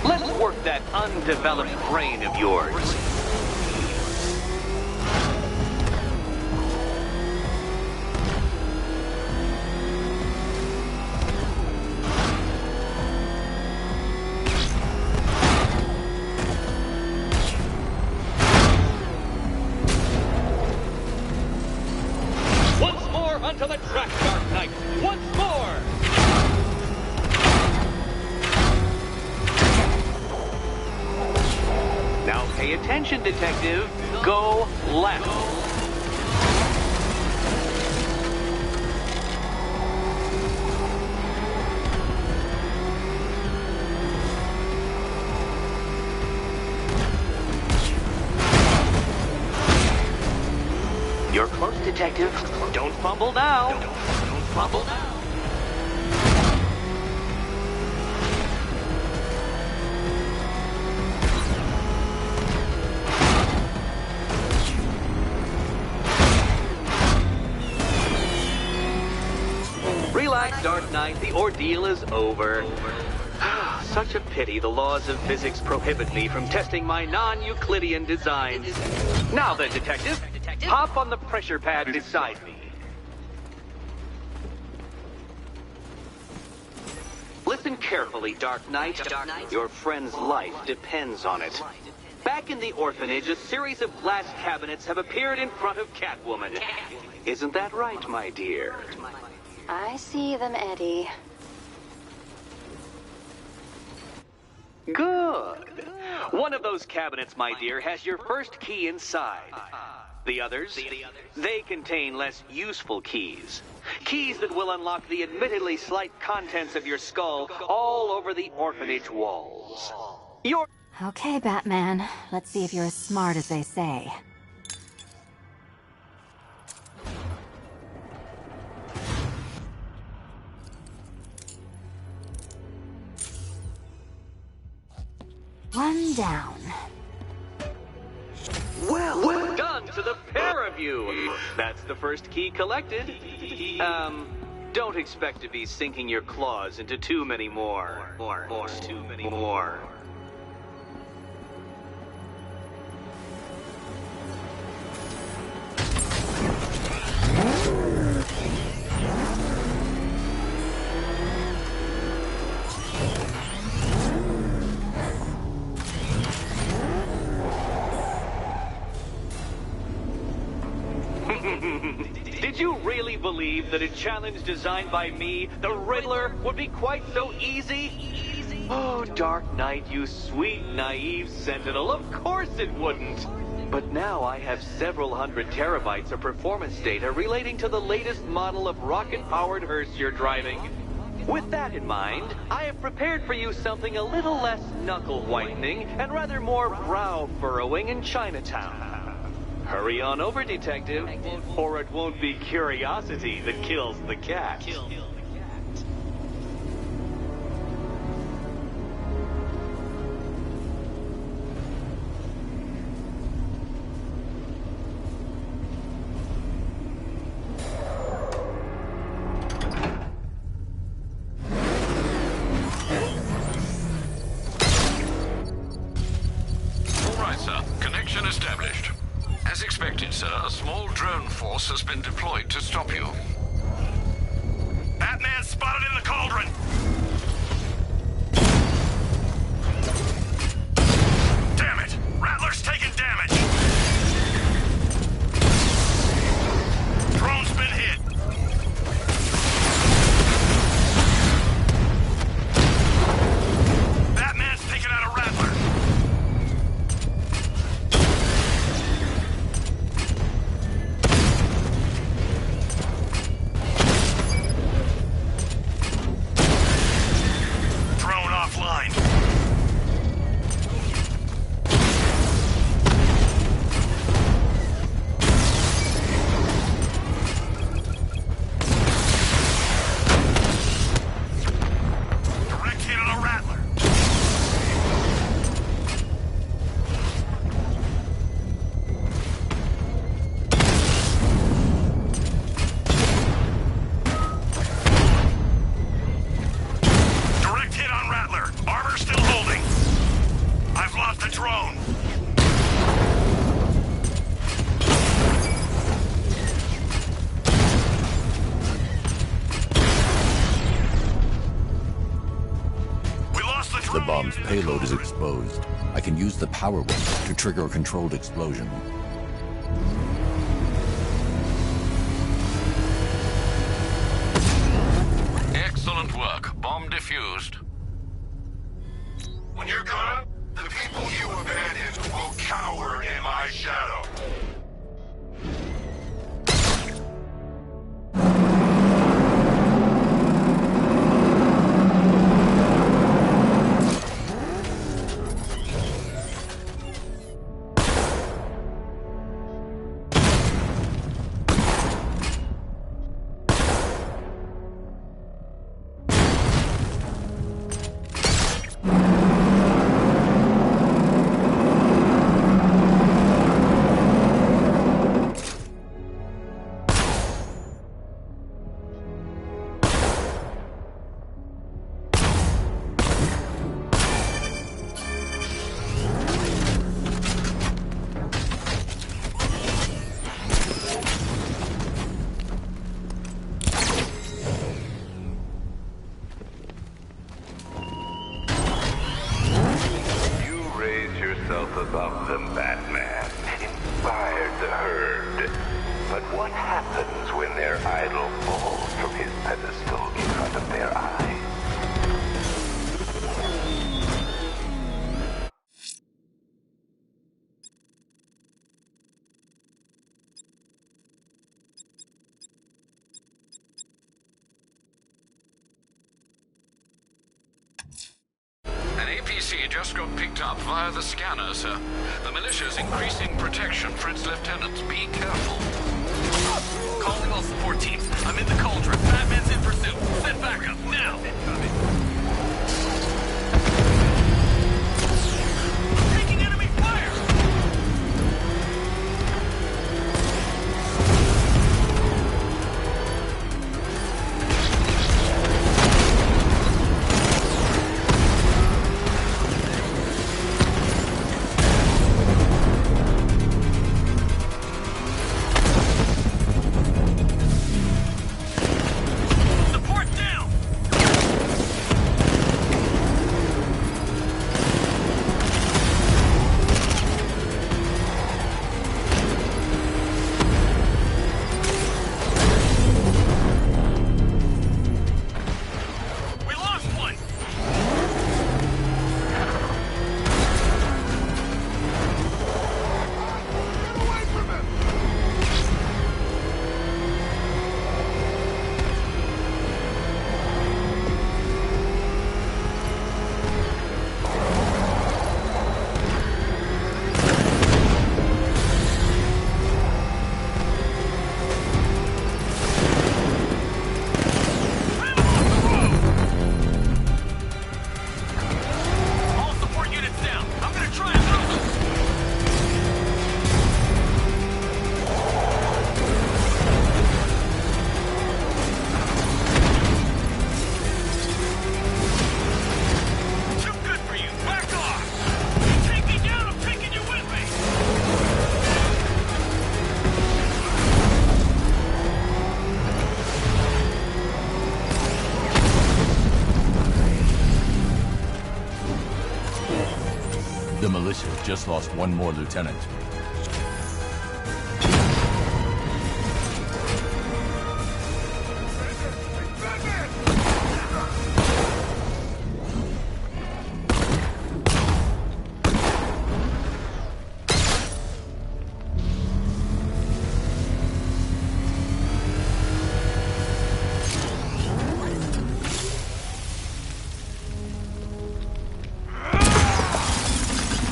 S19: Let's work that undeveloped brain of yours. Attention, detective. Go left. You're close, detective. Don't fumble now. Don't fumble now. Relax, Dark Knight. The ordeal is over. Such a pity the laws of physics prohibit me from testing my non-Euclidean designs. Now then, detective, hop on the pressure pad beside me. Listen carefully, Dark Knight. Your friend's life depends on it. Back in the orphanage, a series of glass cabinets have appeared in front of Catwoman. Isn't that right, my dear?
S16: I see them, Eddie.
S19: Good. One of those cabinets, my dear, has your first key inside. The others, they contain less useful keys. Keys that will unlock the admittedly slight contents of your skull all over the orphanage walls.
S16: Okay, Batman. Let's see if you're as smart as they say. One down.
S19: Well done to the pair of you. That's the first key collected. Don't expect to be sinking your claws into too many more. Too many more. Did you really believe that a challenge designed by me, the Riddler, would be quite so easy? Oh, Dark Knight, you sweet, naive sentinel, of course it wouldn't. But now I have several hundred terabytes of performance data relating to the latest model of rocket-powered hearse you're driving. With that in mind, I have prepared for you something a little less knuckle-whitening and rather more brow-furrowing in Chinatown. Hurry on over, detective, or it won't be curiosity that kills the cat.
S3: All right, sir. Connection established. As expected, sir, a small drone force has been deployed to stop you.
S5: Batman spotted in the cauldron! Damn it! Rattler's taking damage! Drone's been hit! Batman's taking out a Rattler!
S21: The bomb's payload is exposed. I can use the power wave to trigger a controlled explosion.
S3: Excellent work. Bomb defused.
S5: When you're caught up,
S4: The people you abandoned will cower in my shadow.
S6: Above them, Batman. Inspired the herd. But what happens when their idol falls from his pedestal in front of their eyes?
S3: An APC just got picked up via the scanner, sir. The militia's increasing protection for its lieutenants. Be careful.
S19: Calling all support teams. I'm in the cauldron. Batman's in pursuit. Send backup, now! Taking enemy fire!
S9: The militia just lost one more lieutenant.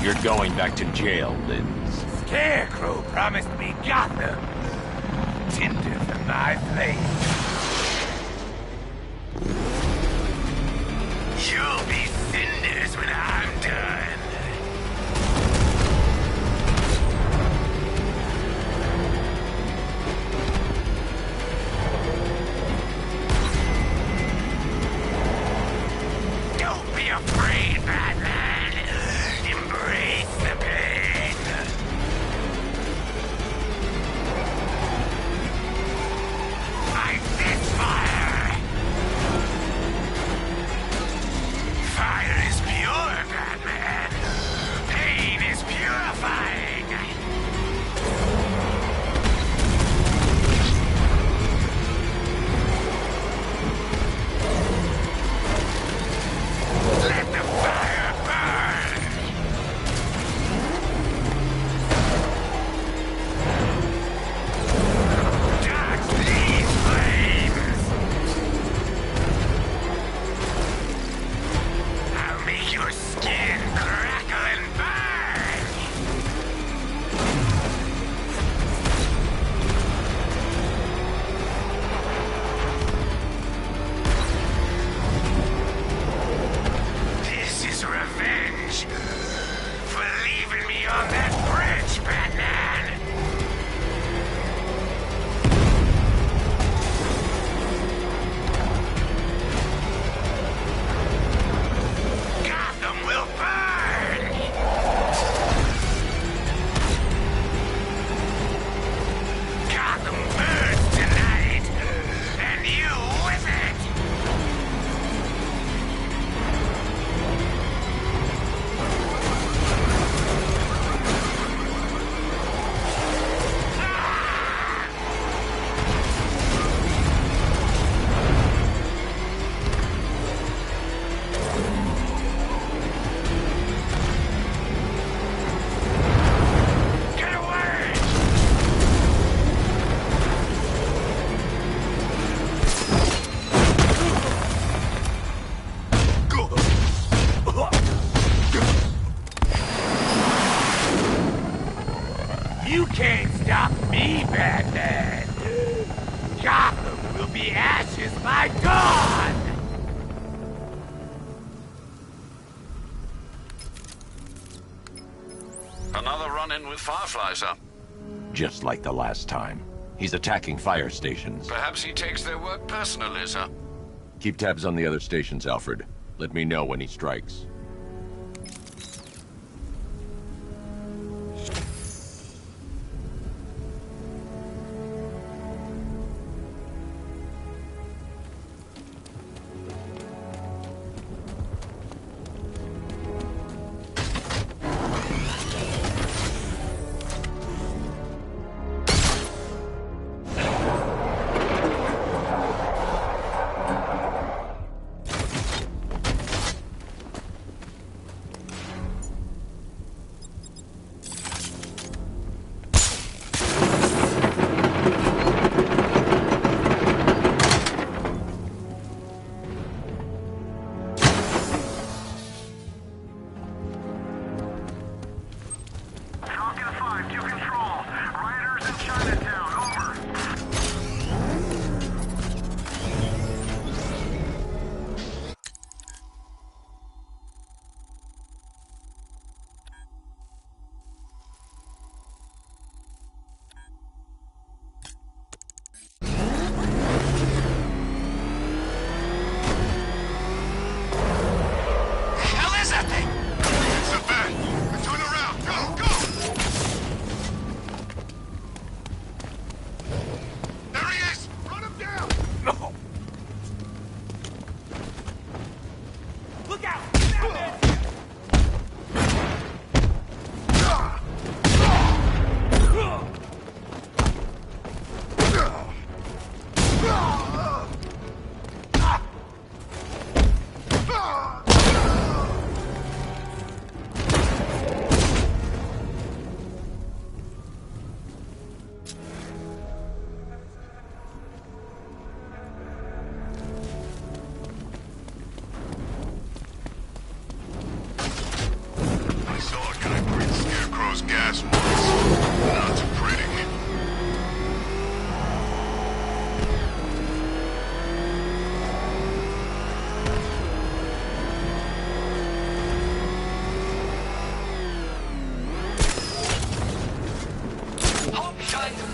S9: You're going back to jail, Linz.
S8: Scarecrow promised me Gotham. Tinder for my flame. You'll be cinders when I'm done. Don't be afraid, Batman. Embrace the pain. Fight this fire. Fire is pure, Batman. You can't stop me, Batman! Gotham will be ashes by dawn!
S3: Another run-in with Firefly, sir.
S9: Just like the last time. He's attacking fire stations.
S3: Perhaps he takes their work personally, sir.
S9: Keep tabs on the other stations, Alfred. Let me know when he strikes.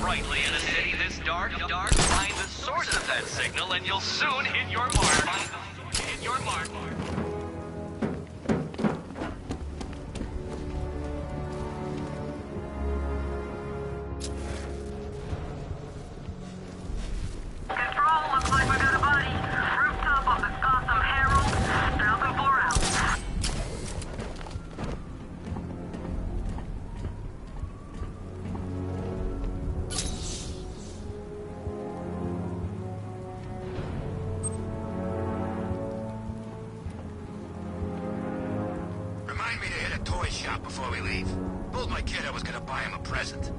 S19: brightly in a city this dark. Find the source of that signal and you'll soon hit your mark. Hit your mark.
S15: Control, looks like we got a body. Rooftop of the Gotham Herald. Falcon 4 out.
S11: Remind me to hit a toy shop before we leave. Told my kid I was gonna buy him a present.